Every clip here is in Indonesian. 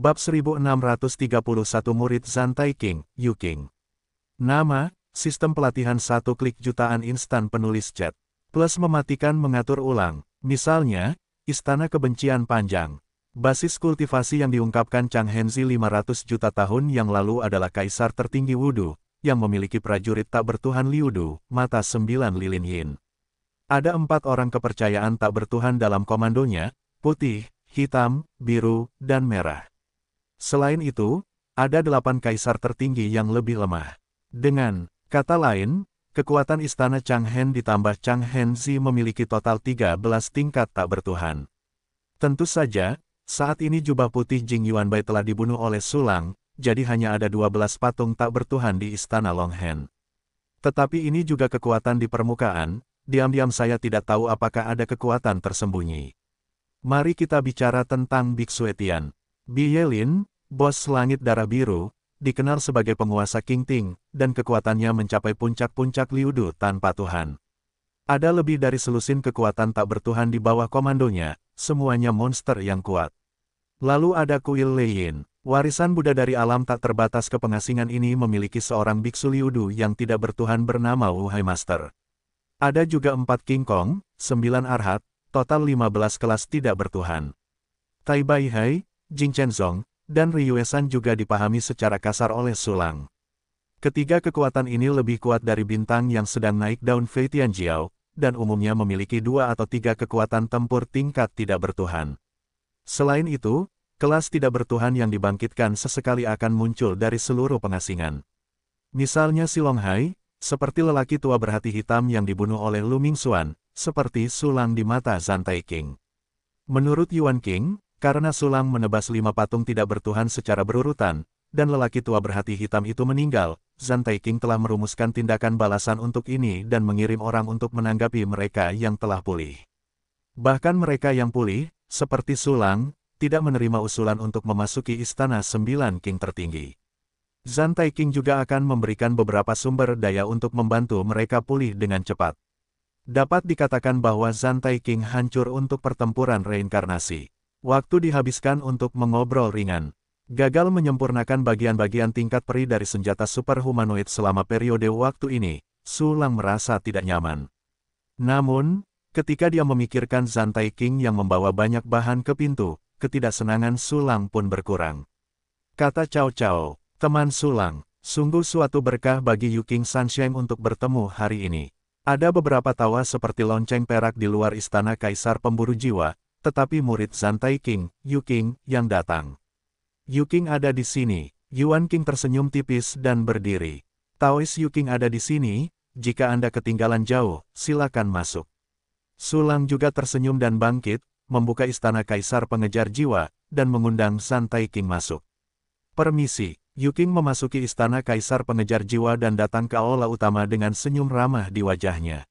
Bab 1631 Murid Zantai King, Yu King. Nama, sistem pelatihan 1 klik jutaan instan penulis chat. Plus mematikan mengatur ulang, misalnya, Istana Kebencian Panjang. Basis kultivasi yang diungkapkan Chang Henzi 500 juta tahun yang lalu adalah kaisar tertinggi Wudu, yang memiliki prajurit tak bertuhan Liudu, mata 9 lilin yin. Ada 4 orang kepercayaan tak bertuhan dalam komandonya, putih, hitam, biru, dan merah. Selain itu, ada 8 kaisar tertinggi yang lebih lemah. Dengan kata lain, kekuatan istana Chang Hen ditambah Chang Henzi memiliki total 13 tingkat tak bertuhan. Tentu saja, saat ini jubah putih Jing Yuanbai telah dibunuh oleh Sulang, jadi hanya ada 12 patung tak bertuhan di istana Long Hen. Tetapi ini juga kekuatan di permukaan, diam-diam saya tidak tahu apakah ada kekuatan tersembunyi. Mari kita bicara tentang Biksu Etian. Bi Yelin, bos langit darah biru, dikenal sebagai penguasa King Ting, dan kekuatannya mencapai puncak-puncak Liudu tanpa Tuhan. Ada lebih dari selusin kekuatan tak bertuhan di bawah komandonya, semuanya monster yang kuat. Lalu ada Kuil Leyin, warisan Buddha dari alam tak terbatas. Kepengasingan ini memiliki seorang biksu Liudu yang tidak bertuhan bernama Wuhai Master. Ada juga 4 King Kong, 9 Arhat, total 15 kelas tidak bertuhan. Tai Bai Hai, Jing Chenzong, dan Ryuesan juga dipahami secara kasar oleh Sulang. Ketiga kekuatan ini lebih kuat dari bintang yang sedang naik daun Fei Tianjiao, dan umumnya memiliki 2 atau 3 kekuatan tempur tingkat tidak bertuhan. Selain itu, kelas tidak bertuhan yang dibangkitkan sesekali akan muncul dari seluruh pengasingan. Misalnya Silong Hai, seperti lelaki tua berhati hitam yang dibunuh oleh Lu Mingxuan, seperti Sulang di mata Zantai King. Menurut Yuan King, karena Sulang menebas 5 patung tidak bertuhan secara berurutan, dan lelaki tua berhati hitam itu meninggal, Zantai King telah merumuskan tindakan balasan untuk ini dan mengirim orang untuk menanggapi mereka yang telah pulih. Bahkan mereka yang pulih, seperti Sulang, tidak menerima usulan untuk memasuki istana 9 King tertinggi. Zantai King juga akan memberikan beberapa sumber daya untuk membantu mereka pulih dengan cepat. Dapat dikatakan bahwa Zantai King hancur untuk pertempuran reinkarnasi. Waktu dihabiskan untuk mengobrol ringan. Gagal menyempurnakan bagian-bagian tingkat peri dari senjata super humanoid selama periode waktu ini, Sulang merasa tidak nyaman. Namun, ketika dia memikirkan Zantai King yang membawa banyak bahan ke pintu, ketidaksenangan Sulang pun berkurang. Kata Cao Cao, teman Sulang, sungguh suatu berkah bagi Yu King Sunshine untuk bertemu hari ini. Ada beberapa tawa seperti lonceng perak di luar istana Kaisar Pemburu Jiwa, tetapi murid Zantai King, Yu King, yang datang. Yu King ada di sini. Yuan King tersenyum tipis dan berdiri. Taois Yu King ada di sini, jika Anda ketinggalan jauh, silakan masuk. Sulang juga tersenyum dan bangkit, membuka istana Kaisar Pengejar Jiwa, dan mengundang Zantai King masuk. Permisi, Yu King memasuki istana Kaisar Pengejar Jiwa dan datang ke aula utama dengan senyum ramah di wajahnya.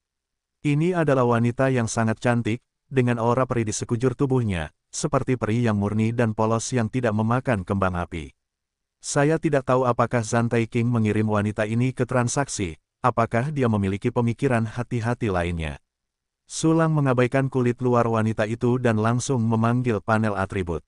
Ini adalah wanita yang sangat cantik, dengan aura peri di sekujur tubuhnya, seperti peri yang murni dan polos yang tidak memakan kembang api. Saya tidak tahu apakah Zantai King mengirim wanita ini ke transaksi, apakah dia memiliki pemikiran hati-hati lainnya. Sulang mengabaikan kulit luar wanita itu dan langsung memanggil panel atribut.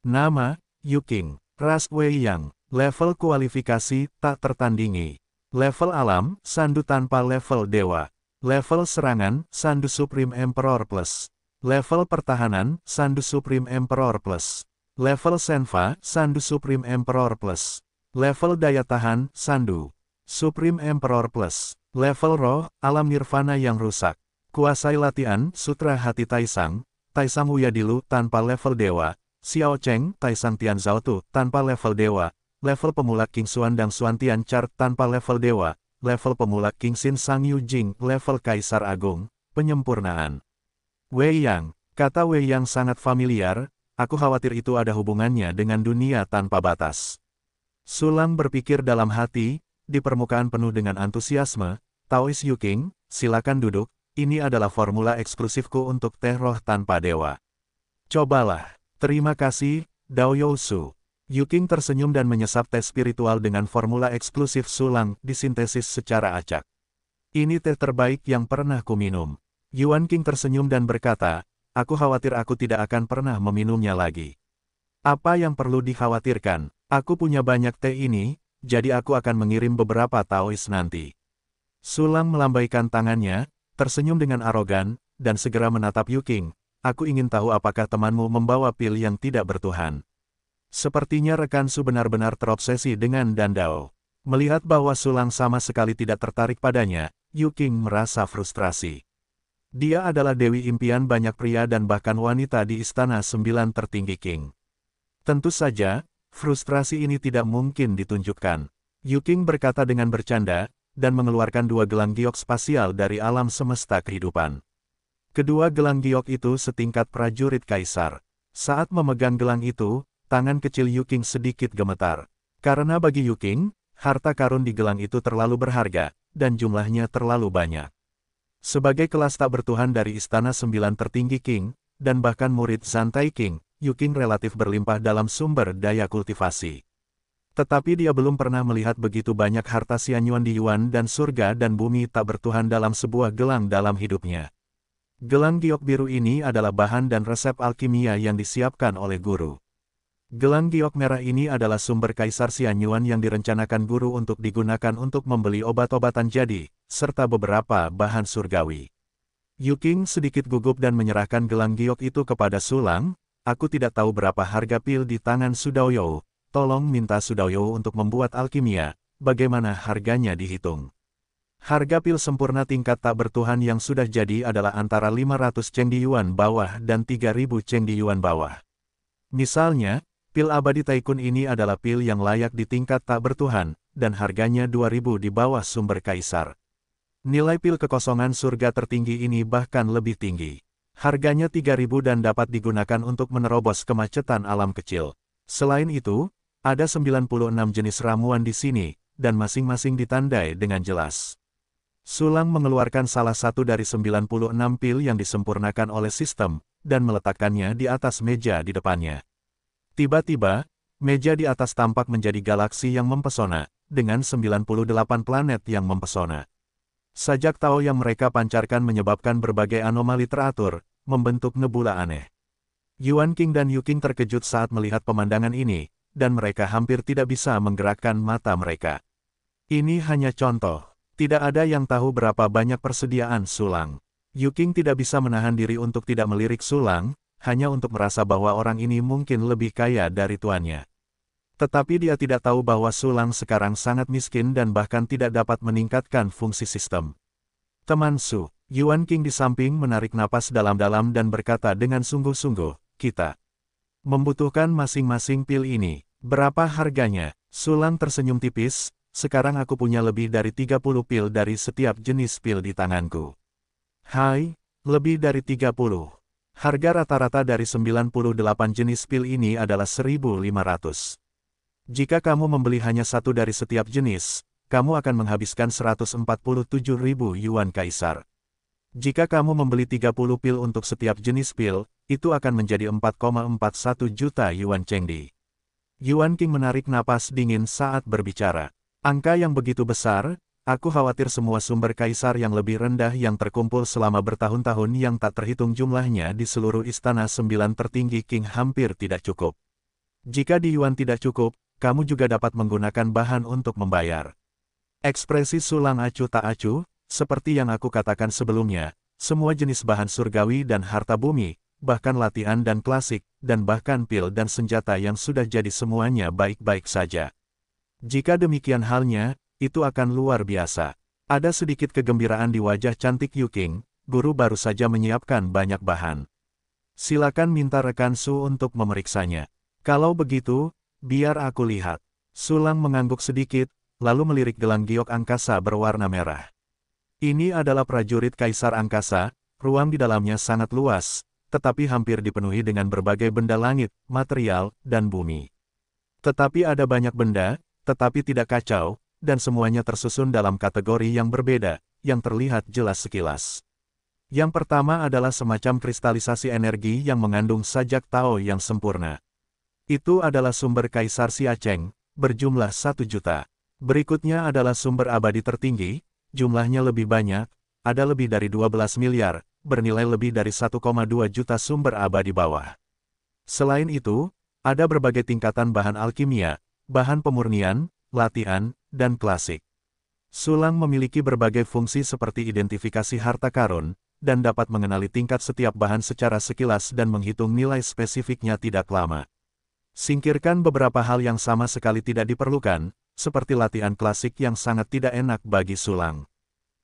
Nama, Yu King, ras Wei Yang, level kualifikasi tak tertandingi. Level alam, sandu tanpa level dewa. Level serangan, sandu Supreme Emperor Plus. Level pertahanan, sandu Supreme Emperor Plus. Level senva, sandu Supreme Emperor Plus. Level daya tahan, sandu Supreme Emperor Plus. Level roh, alam nirvana yang rusak. Kuasai latihan, sutra hati Taisang, Taisang Wuyadilu tanpa level dewa. Xiao Cheng, Taisang Tian Zhaotu tanpa level dewa. Level pemula King Xuan dan Xuan Tian Chart tanpa level dewa. Level pemula King Xin Sang Yu Jing, level Kaisar Agung, penyempurnaan. Wei Yang, kata Wei Yang sangat familiar, aku khawatir itu ada hubungannya dengan dunia tanpa batas. Sulang berpikir dalam hati, di permukaan penuh dengan antusiasme, Taois Yu King, silakan duduk, ini adalah formula eksklusifku untuk teh roh tanpa dewa. Cobalah, terima kasih, Dao Yousu. Yu King tersenyum dan menyesap teh spiritual dengan formula eksklusif Sulang, disintesis secara acak. Ini teh terbaik yang pernah kuminum. Yuan King tersenyum dan berkata, aku khawatir aku tidak akan pernah meminumnya lagi. Apa yang perlu dikhawatirkan? Aku punya banyak teh ini, jadi aku akan mengirim beberapa Taois nanti. Sulang melambaikan tangannya, tersenyum dengan arogan, dan segera menatap Yuking. Aku ingin tahu apakah temanmu membawa pil yang tidak bertuhan. Sepertinya rekan Su benar-benar terobsesi dengan Dandao. Melihat bahwa Sulang sama sekali tidak tertarik padanya, Yuking merasa frustrasi. Dia adalah dewi impian banyak pria dan bahkan wanita di Istana Sembilan Tertinggi King. Tentu saja, frustrasi ini tidak mungkin ditunjukkan. Yuking berkata dengan bercanda, dan mengeluarkan dua gelang giok spasial dari alam semesta kehidupan. Kedua gelang giok itu setingkat prajurit kaisar. Saat memegang gelang itu, tangan kecil Yuking sedikit gemetar. Karena bagi Yuking, harta karun di gelang itu terlalu berharga, dan jumlahnya terlalu banyak. Sebagai kelas tak bertuhan dari Istana Sembilan Tertinggi King, dan bahkan murid Zantai King, Yuking relatif berlimpah dalam sumber daya kultivasi. Tetapi dia belum pernah melihat begitu banyak harta Xianyuan di Yuan dan surga dan bumi tak bertuhan dalam sebuah gelang dalam hidupnya. Gelang giok biru ini adalah bahan dan resep alkimia yang disiapkan oleh guru. Gelang giok merah ini adalah sumber Kaisar Xianyuan yang direncanakan guru untuk digunakan untuk membeli obat-obatan jadi, serta beberapa bahan surgawi. Yuking sedikit gugup dan menyerahkan gelang giok itu kepada Sulang. Aku tidak tahu berapa harga pil di tangan Sudaoyou. Tolong minta Sudaoyou untuk membuat alkimia. Bagaimana harganya dihitung? Harga pil sempurna tingkat tak bertuhan yang sudah jadi adalah antara 500 Chengdi Yuan bawah dan 3000 Chengdi Yuan bawah. Misalnya, pil abadi Taikun ini adalah pil yang layak di tingkat tak bertuhan, dan harganya 2000 di bawah sumber kaisar. Nilai pil kekosongan surga tertinggi ini bahkan lebih tinggi. Harganya 3000 dan dapat digunakan untuk menerobos kemacetan alam kecil. Selain itu, ada 96 jenis ramuan di sini, dan masing-masing ditandai dengan jelas. Sulang mengeluarkan salah satu dari 96 pil yang disempurnakan oleh sistem, dan meletakkannya di atas meja di depannya. Tiba-tiba, meja di atas tampak menjadi galaksi yang mempesona, dengan 98 planet yang mempesona. Sajak Tao yang mereka pancarkan menyebabkan berbagai anomali teratur, membentuk nebula aneh. Yuan King dan Yuking terkejut saat melihat pemandangan ini, dan mereka hampir tidak bisa menggerakkan mata mereka. Ini hanya contoh. Tidak ada yang tahu berapa banyak persediaan Sulang. Yuking tidak bisa menahan diri untuk tidak melirik Sulang, hanya untuk merasa bahwa orang ini mungkin lebih kaya dari tuannya. Tetapi dia tidak tahu bahwa Sulang sekarang sangat miskin dan bahkan tidak dapat meningkatkan fungsi sistem. Teman Su, Yuan King di samping menarik napas dalam-dalam dan berkata dengan sungguh-sungguh, kita membutuhkan masing-masing pil ini. Berapa harganya? Sulang tersenyum tipis. Sekarang aku punya lebih dari 30 pil dari setiap jenis pil di tanganku. Hai, lebih dari 30. Harga rata-rata dari 98 jenis pil ini adalah 1.500. Jika kamu membeli hanya satu dari setiap jenis, kamu akan menghabiskan 147.000 Yuan Kaisar. Jika kamu membeli 30 pil untuk setiap jenis pil, itu akan menjadi 4,41 juta Yuan Chengdi. Yuan King menarik napas dingin saat berbicara. Angka yang begitu besar, aku khawatir semua sumber kaisar yang lebih rendah yang terkumpul selama bertahun-tahun yang tak terhitung jumlahnya di seluruh Istana Sembilan Tertinggi King hampir tidak cukup. Jika di Yuan tidak cukup, kamu juga dapat menggunakan bahan untuk membayar. Ekspresi Sulang acuh tak acuh, seperti yang aku katakan sebelumnya, semua jenis bahan surgawi dan harta bumi, bahkan latihan dan klasik, dan bahkan pil dan senjata yang sudah jadi semuanya baik-baik saja. Jika demikian halnya, itu akan luar biasa. Ada sedikit kegembiraan di wajah cantik Yuking, guru baru saja menyiapkan banyak bahan. Silakan minta rekan Su untuk memeriksanya. Kalau begitu, biar aku lihat. Sulang mengangguk sedikit, lalu melirik gelang giok angkasa berwarna merah. Ini adalah prajurit kaisar angkasa, ruang di dalamnya sangat luas, tetapi hampir dipenuhi dengan berbagai benda langit, material, dan bumi. Tetapi ada banyak benda, tetapi tidak kacau, dan semuanya tersusun dalam kategori yang berbeda, yang terlihat jelas sekilas. Yang pertama adalah semacam kristalisasi energi yang mengandung sajak Tao yang sempurna. Itu adalah sumber Kaisar Xiacheng, berjumlah 1 juta. Berikutnya adalah sumber abadi tertinggi, jumlahnya lebih banyak, ada lebih dari 12 miliar, bernilai lebih dari 1,2 juta sumber abadi bawah. Selain itu, Ada berbagai tingkatan bahan alkimia, bahan pemurnian, latihan, dan klasik. Sulang memiliki berbagai fungsi seperti identifikasi harta karun, dan dapat mengenali tingkat setiap bahan secara sekilas dan menghitung nilai spesifiknya tidak lama. Singkirkan beberapa hal yang sama sekali tidak diperlukan, seperti latihan klasik yang sangat tidak enak bagi Sulang.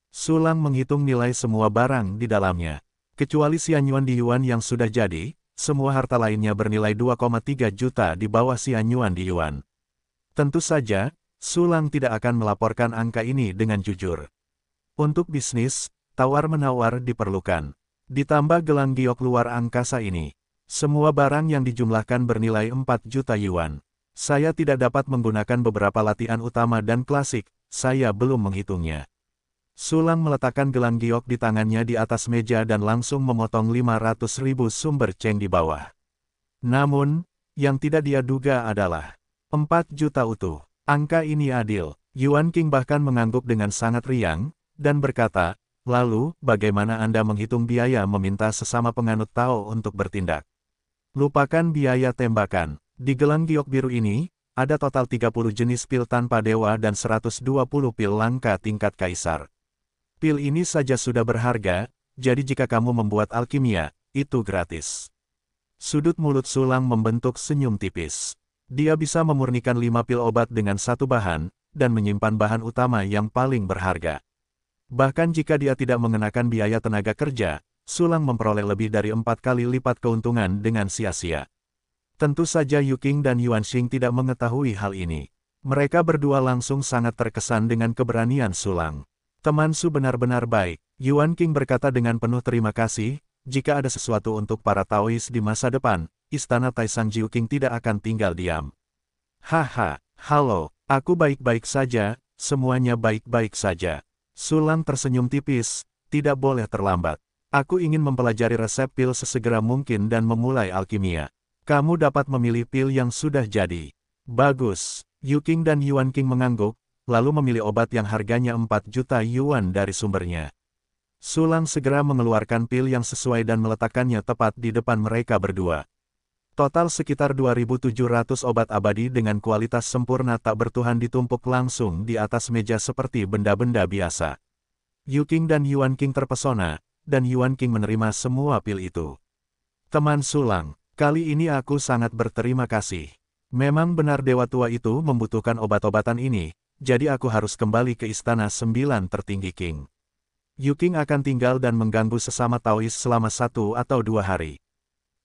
Sulang menghitung nilai semua barang di dalamnya. Kecuali Xianyuan di Yuan yang sudah jadi, semua harta lainnya bernilai 2,3 juta di bawah Xianyuan di Yuan. Tentu saja, Sulang tidak akan melaporkan angka ini dengan jujur. Untuk bisnis, tawar-menawar diperlukan. Ditambah gelang giok luar angkasa ini. Semua barang yang dijumlahkan bernilai 4 juta Yuan. Saya tidak dapat menggunakan beberapa latihan utama dan klasik, saya belum menghitungnya. Sulang meletakkan gelang giok di tangannya di atas meja dan langsung memotong 500.000 sumber ceng di bawah. Namun, yang tidak dia duga adalah 4 juta utuh. Angka ini adil. Yuan King bahkan mengangguk dengan sangat riang, dan berkata, lalu, bagaimana Anda menghitung biaya meminta sesama penganut Tao untuk bertindak? Lupakan biaya tembakan. Di gelang giok biru ini, ada total 30 jenis pil tanpa dewa dan 120 pil langka tingkat kaisar. Pil ini saja sudah berharga, jadi jika kamu membuat alkimia, itu gratis. Sudut mulut Sulang membentuk senyum tipis. Dia bisa memurnikan 5 pil obat dengan satu bahan, dan menyimpan bahan utama yang paling berharga. Bahkan jika dia tidak mengenakan biaya tenaga kerja, Sulang memperoleh lebih dari 4 kali lipat keuntungan dengan sia-sia. Tentu saja Yu Qing dan Yuan Xing tidak mengetahui hal ini. Mereka berdua langsung sangat terkesan dengan keberanian Sulang. Teman Su benar-benar baik, Yuan King berkata dengan penuh terima kasih, jika ada sesuatu untuk para Taois di masa depan, istana Taishan Jiu Qing tidak akan tinggal diam. Haha, halo, aku baik-baik saja, semuanya baik-baik saja. Sulang tersenyum tipis, tidak boleh terlambat. Aku ingin mempelajari resep pil sesegera mungkin dan memulai alkimia. Kamu dapat memilih pil yang sudah jadi. Bagus, Yu Qing dan Yuan King mengangguk, lalu memilih obat yang harganya 4 juta Yuan dari sumbernya. Sulang segera mengeluarkan pil yang sesuai dan meletakkannya tepat di depan mereka berdua. Total sekitar 2.700 obat abadi dengan kualitas sempurna tak bertuhan ditumpuk langsung di atas meja seperti benda-benda biasa. Yu Qing dan Yuan King terpesona, dan Yuan King menerima semua pil itu. Teman Sulang, kali ini aku sangat berterima kasih. Memang benar Dewa Tua itu membutuhkan obat-obatan ini, jadi aku harus kembali ke istana 9 tertinggi King. Yu Qing akan tinggal dan mengganggu sesama Taois selama 1 atau 2 hari.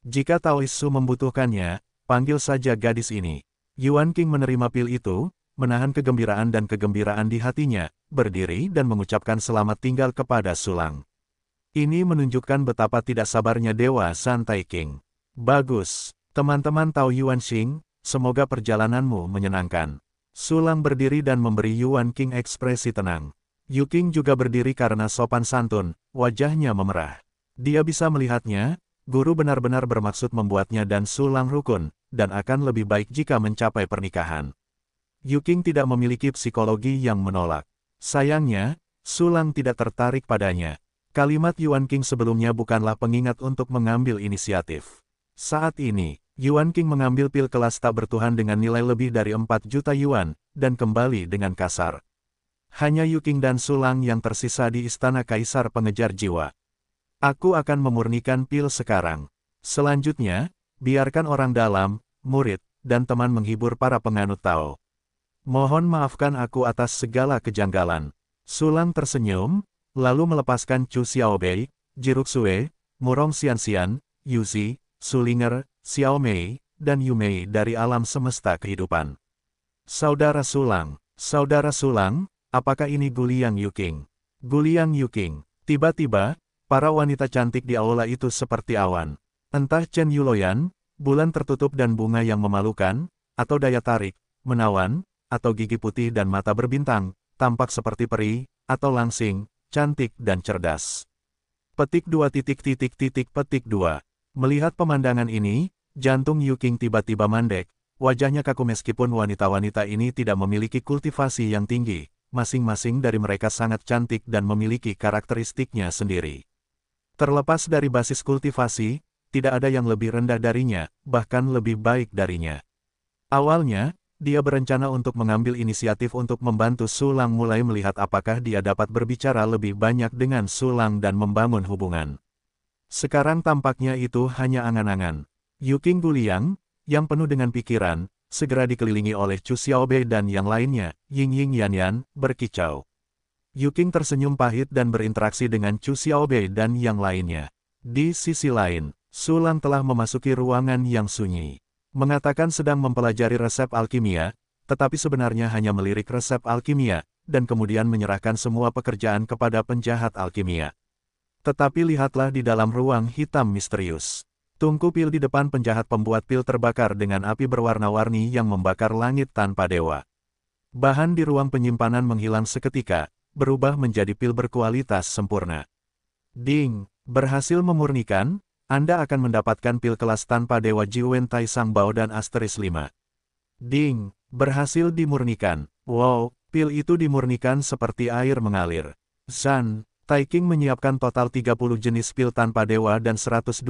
Jika Taois Su membutuhkannya, panggil saja gadis ini. Yuan King menerima pil itu, menahan kegembiraan dan kegembiraan di hatinya, berdiri dan mengucapkan selamat tinggal kepada Sulang. Ini menunjukkan betapa tidak sabarnya Dewa Santai King. Bagus, teman-teman Tao Yuan Xing, semoga perjalananmu menyenangkan. Sulang berdiri dan memberi Yuan King ekspresi tenang. Yu Qing juga berdiri karena sopan santun, wajahnya memerah. Dia bisa melihatnya, guru benar-benar bermaksud membuatnya dan Sulang rukun, dan akan lebih baik jika mencapai pernikahan. Yu Qing tidak memiliki psikologi yang menolak. Sayangnya, Sulang tidak tertarik padanya. Kalimat Yuan King sebelumnya bukanlah pengingat untuk mengambil inisiatif. Saat ini, Yuan King mengambil pil kelas tak bertuhan dengan nilai lebih dari 4 juta Yuan, dan kembali dengan kasar. Hanya Yu Qing dan Sulang yang tersisa di istana Kaisar Pengejar Jiwa. Aku akan memurnikan pil sekarang. Selanjutnya, biarkan orang dalam, murid, dan teman menghibur para penganut Tao. Mohon maafkan aku atas segala kejanggalan. Sulang tersenyum, lalu melepaskan Chu Xiaobei, Jiruk Sue, Murong Xianxian, Yuzi, Sulinger, Xiao Mei, dan Yu Mei dari alam semesta kehidupan. Saudara Sulang, apakah ini Guliang Yu Qing? Guliang Yu Qing. Tiba-tiba, para wanita cantik di aula itu seperti awan. Entah Chen Yuloyan, bulan tertutup dan bunga yang memalukan, atau daya tarik, menawan, atau gigi putih dan mata berbintang, tampak seperti peri, atau langsing, cantik dan cerdas. Petik 2 petik 2. Melihat pemandangan ini, jantung Yu Qing tiba-tiba mandek, wajahnya kaku meskipun wanita-wanita ini tidak memiliki kultivasi yang tinggi, masing-masing dari mereka sangat cantik dan memiliki karakteristiknya sendiri. Terlepas dari basis kultivasi, tidak ada yang lebih rendah darinya, bahkan lebih baik darinya. Awalnya, dia berencana untuk mengambil inisiatif untuk membantu Su Lang mulai melihat apakah dia dapat berbicara lebih banyak dengan Su Lang dan membangun hubungan. Sekarang tampaknya itu hanya angan-angan. Yuking Guliang, yang penuh dengan pikiran, segera dikelilingi oleh Chu Xiaobei dan yang lainnya, Ying Ying Yanyan, berkicau. Yuking tersenyum pahit dan berinteraksi dengan Chu Xiaobei dan yang lainnya. Di sisi lain, Su Lang telah memasuki ruangan yang sunyi. Mengatakan sedang mempelajari resep alkimia, tetapi sebenarnya hanya melirik resep alkimia, dan kemudian menyerahkan semua pekerjaan kepada penjahat alkimia. Tetapi lihatlah di dalam ruang hitam misterius. Tungku pil di depan penjahat pembuat pil terbakar dengan api berwarna-warni yang membakar langit tanpa dewa. Bahan di ruang penyimpanan menghilang seketika, berubah menjadi pil berkualitas sempurna. Ding, berhasil memurnikan? Anda akan mendapatkan pil kelas tanpa Dewa Jiwen Tai Sang Bao dan Asteris 5. Ding, berhasil dimurnikan. Wow, pil itu dimurnikan seperti air mengalir. Zan, Taiking menyiapkan total 30 jenis pil tanpa dewa dan 120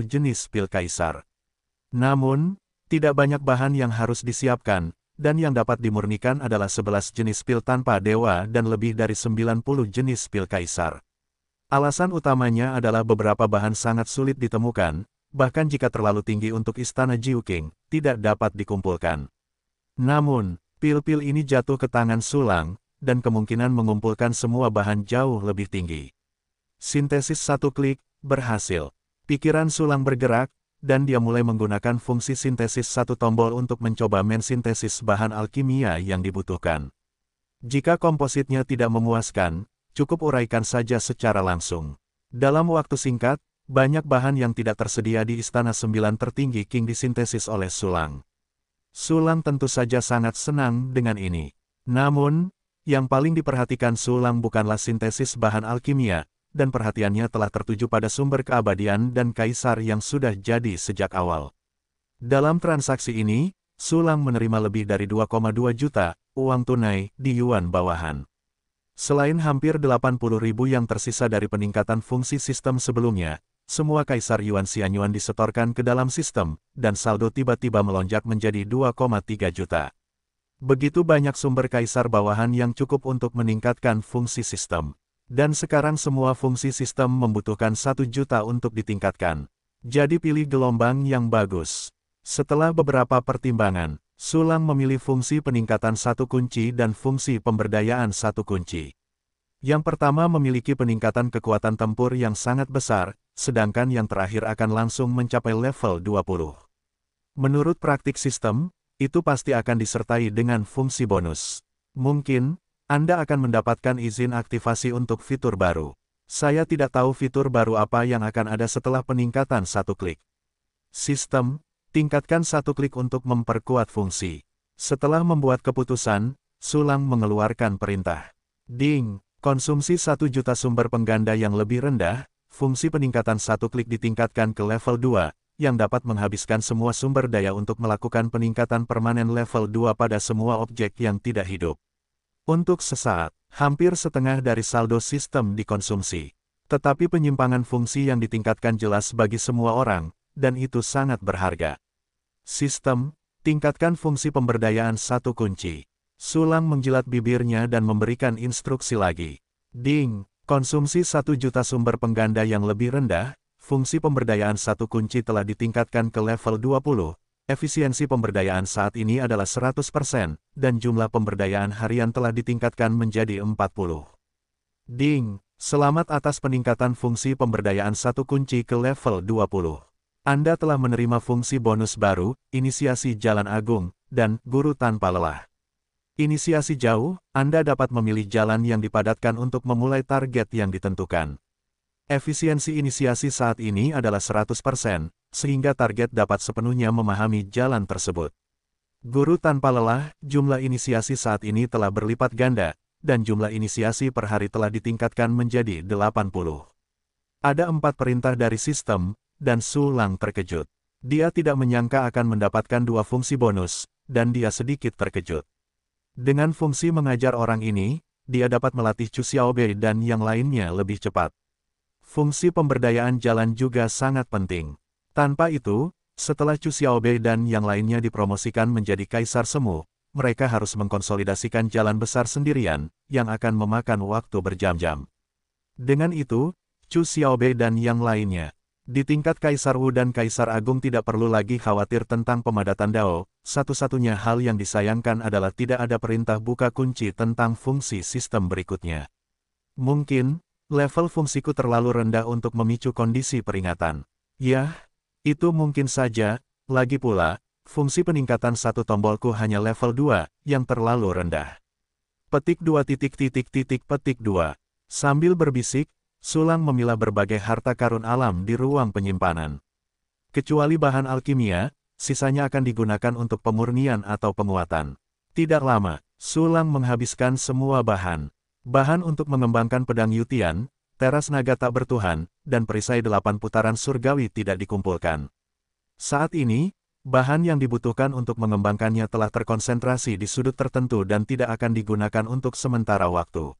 jenis pil kaisar. Namun, tidak banyak bahan yang harus disiapkan, dan yang dapat dimurnikan adalah 11 jenis pil tanpa dewa dan lebih dari 90 jenis pil kaisar. Alasan utamanya adalah beberapa bahan sangat sulit ditemukan, bahkan jika terlalu tinggi untuk istana Jiuking, tidak dapat dikumpulkan. Namun, pil-pil ini jatuh ke tangan Su Lang, dan kemungkinan mengumpulkan semua bahan jauh lebih tinggi. Sintesis satu klik, berhasil. Pikiran Su Lang bergerak, dan dia mulai menggunakan fungsi sintesis satu tombol untuk mencoba mensintesis bahan alkimia yang dibutuhkan. Jika kompositnya tidak memuaskan, cukup uraikan saja secara langsung. Dalam waktu singkat, banyak bahan yang tidak tersedia di Istana 9 tertinggi Qing disintesis oleh Su Lang. Su Lang tentu saja sangat senang dengan ini. Namun, yang paling diperhatikan Su Lang bukanlah sintesis bahan alkimia, dan perhatiannya telah tertuju pada sumber keabadian dan kaisar yang sudah jadi sejak awal. Dalam transaksi ini, Su Lang menerima lebih dari 2,2 juta uang tunai di yuan bawahan. Selain hampir 80.000 yang tersisa dari peningkatan fungsi sistem sebelumnya, semua kaisar Yuan Xianyuan disetorkan ke dalam sistem, dan saldo tiba-tiba melonjak menjadi 2,3 juta. Begitu banyak sumber kaisar bawahan yang cukup untuk meningkatkan fungsi sistem. Dan sekarang semua fungsi sistem membutuhkan 1 juta untuk ditingkatkan. Jadi pilih gelombang yang bagus. Setelah beberapa pertimbangan, Su Lang memilih fungsi peningkatan satu kunci dan fungsi pemberdayaan satu kunci. Yang pertama memiliki peningkatan kekuatan tempur yang sangat besar, sedangkan yang terakhir akan langsung mencapai level 20. Menurut praktik sistem, itu pasti akan disertai dengan fungsi bonus. Mungkin, Anda akan mendapatkan izin aktivasi untuk fitur baru. Saya tidak tahu fitur baru apa yang akan ada setelah peningkatan satu klik. Sistem, tingkatkan satu klik untuk memperkuat fungsi. Setelah membuat keputusan, Su Lang mengeluarkan perintah. Ding, konsumsi 1 juta sumber pengganda yang lebih rendah, fungsi peningkatan satu klik ditingkatkan ke level 2, yang dapat menghabiskan semua sumber daya untuk melakukan peningkatan permanen level 2 pada semua objek yang tidak hidup. Untuk sesaat, hampir setengah dari saldo sistem dikonsumsi. Tetapi penyimpangan fungsi yang ditingkatkan jelas bagi semua orang, dan itu sangat berharga. Sistem, tingkatkan fungsi pemberdayaan satu kunci. Su Lang menjilat bibirnya dan memberikan instruksi lagi. Ding, konsumsi 1 juta sumber pengganda yang lebih rendah, fungsi pemberdayaan satu kunci telah ditingkatkan ke level 20, efisiensi pemberdayaan saat ini adalah 100%, dan jumlah pemberdayaan harian telah ditingkatkan menjadi 40. Ding, selamat atas peningkatan fungsi pemberdayaan satu kunci ke level 20. Anda telah menerima fungsi bonus baru, inisiasi jalan agung, dan guru tanpa lelah. Inisiasi jauh, Anda dapat memilih jalan yang dipadatkan untuk memulai target yang ditentukan. Efisiensi inisiasi saat ini adalah 100%, sehingga target dapat sepenuhnya memahami jalan tersebut. Guru tanpa lelah, jumlah inisiasi saat ini telah berlipat ganda, dan jumlah inisiasi per hari telah ditingkatkan menjadi 80. Ada 4 perintah dari sistem, dan Su Lang terkejut. Dia tidak menyangka akan mendapatkan 2 fungsi bonus, dan dia sedikit terkejut. Dengan fungsi mengajar orang ini, dia dapat melatih Chu Xiaobei dan yang lainnya lebih cepat. Fungsi pemberdayaan jalan juga sangat penting. Tanpa itu, setelah Chu Xiaobei dan yang lainnya dipromosikan menjadi Kaisar Semu, mereka harus mengkonsolidasikan jalan besar sendirian, yang akan memakan waktu berjam-jam. Dengan itu, Chu Xiaobei dan yang lainnya, di tingkat Kaisar Wu dan Kaisar Agung tidak perlu lagi khawatir tentang pemadatan Dao, satu-satunya hal yang disayangkan adalah tidak ada perintah buka kunci tentang fungsi sistem berikutnya. Mungkin, level fungsiku terlalu rendah untuk memicu kondisi peringatan. Yah, itu mungkin saja, lagi pula, fungsi peningkatan satu tombolku hanya level 2, yang terlalu rendah. Petik 2 petik 2. Sambil berbisik, Sulang memilah berbagai harta karun alam di ruang penyimpanan. Kecuali bahan alkimia, sisanya akan digunakan untuk pemurnian atau penguatan. Tidak lama, Sulang menghabiskan semua bahan. Bahan untuk mengembangkan pedang Yutian, teras naga tak bertuhan, dan perisai 8 putaran surgawi tidak dikumpulkan. Saat ini, bahan yang dibutuhkan untuk mengembangkannya telah terkonsentrasi di sudut tertentu dan tidak akan digunakan untuk sementara waktu.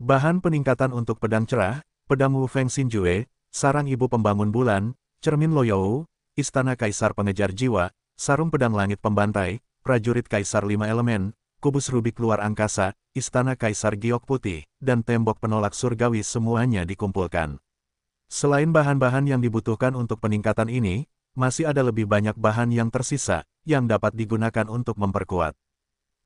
Bahan peningkatan untuk pedang cerah, pedang Wu Feng Xinjue, sarang ibu pembangun bulan, cermin Loyou, istana kaisar pengejar jiwa, sarung pedang langit pembantai, prajurit kaisar 5 elemen, kubus rubik luar angkasa, istana kaisar giok putih, dan tembok penolak surgawi semuanya dikumpulkan. Selain bahan-bahan yang dibutuhkan untuk peningkatan ini, masih ada lebih banyak bahan yang tersisa, yang dapat digunakan untuk memperkuat.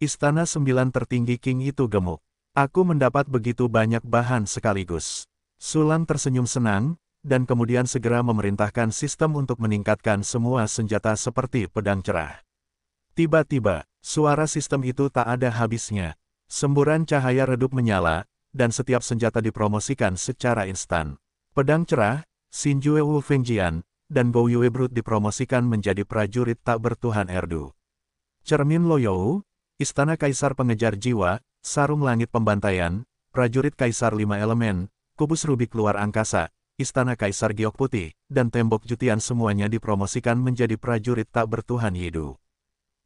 Istana 9 tertinggi King itu gemuk. Aku mendapat begitu banyak bahan sekaligus. Sulang tersenyum senang, dan kemudian segera memerintahkan sistem untuk meningkatkan semua senjata seperti pedang cerah. Tiba-tiba, suara sistem itu tak ada habisnya. Semburan cahaya redup menyala, dan setiap senjata dipromosikan secara instan. Pedang cerah, Xinjue Wu Fengjian, dan Gou Yue Brute dipromosikan menjadi prajurit tak bertuhan Erdu. Cermin Loyou, istana kaisar pengejar jiwa, sarung langit pembantaian, prajurit kaisar 5 elemen, kubus rubik luar angkasa, istana kaisar giok putih, dan tembok Jutian semuanya dipromosikan menjadi prajurit tak bertuhan Yidu.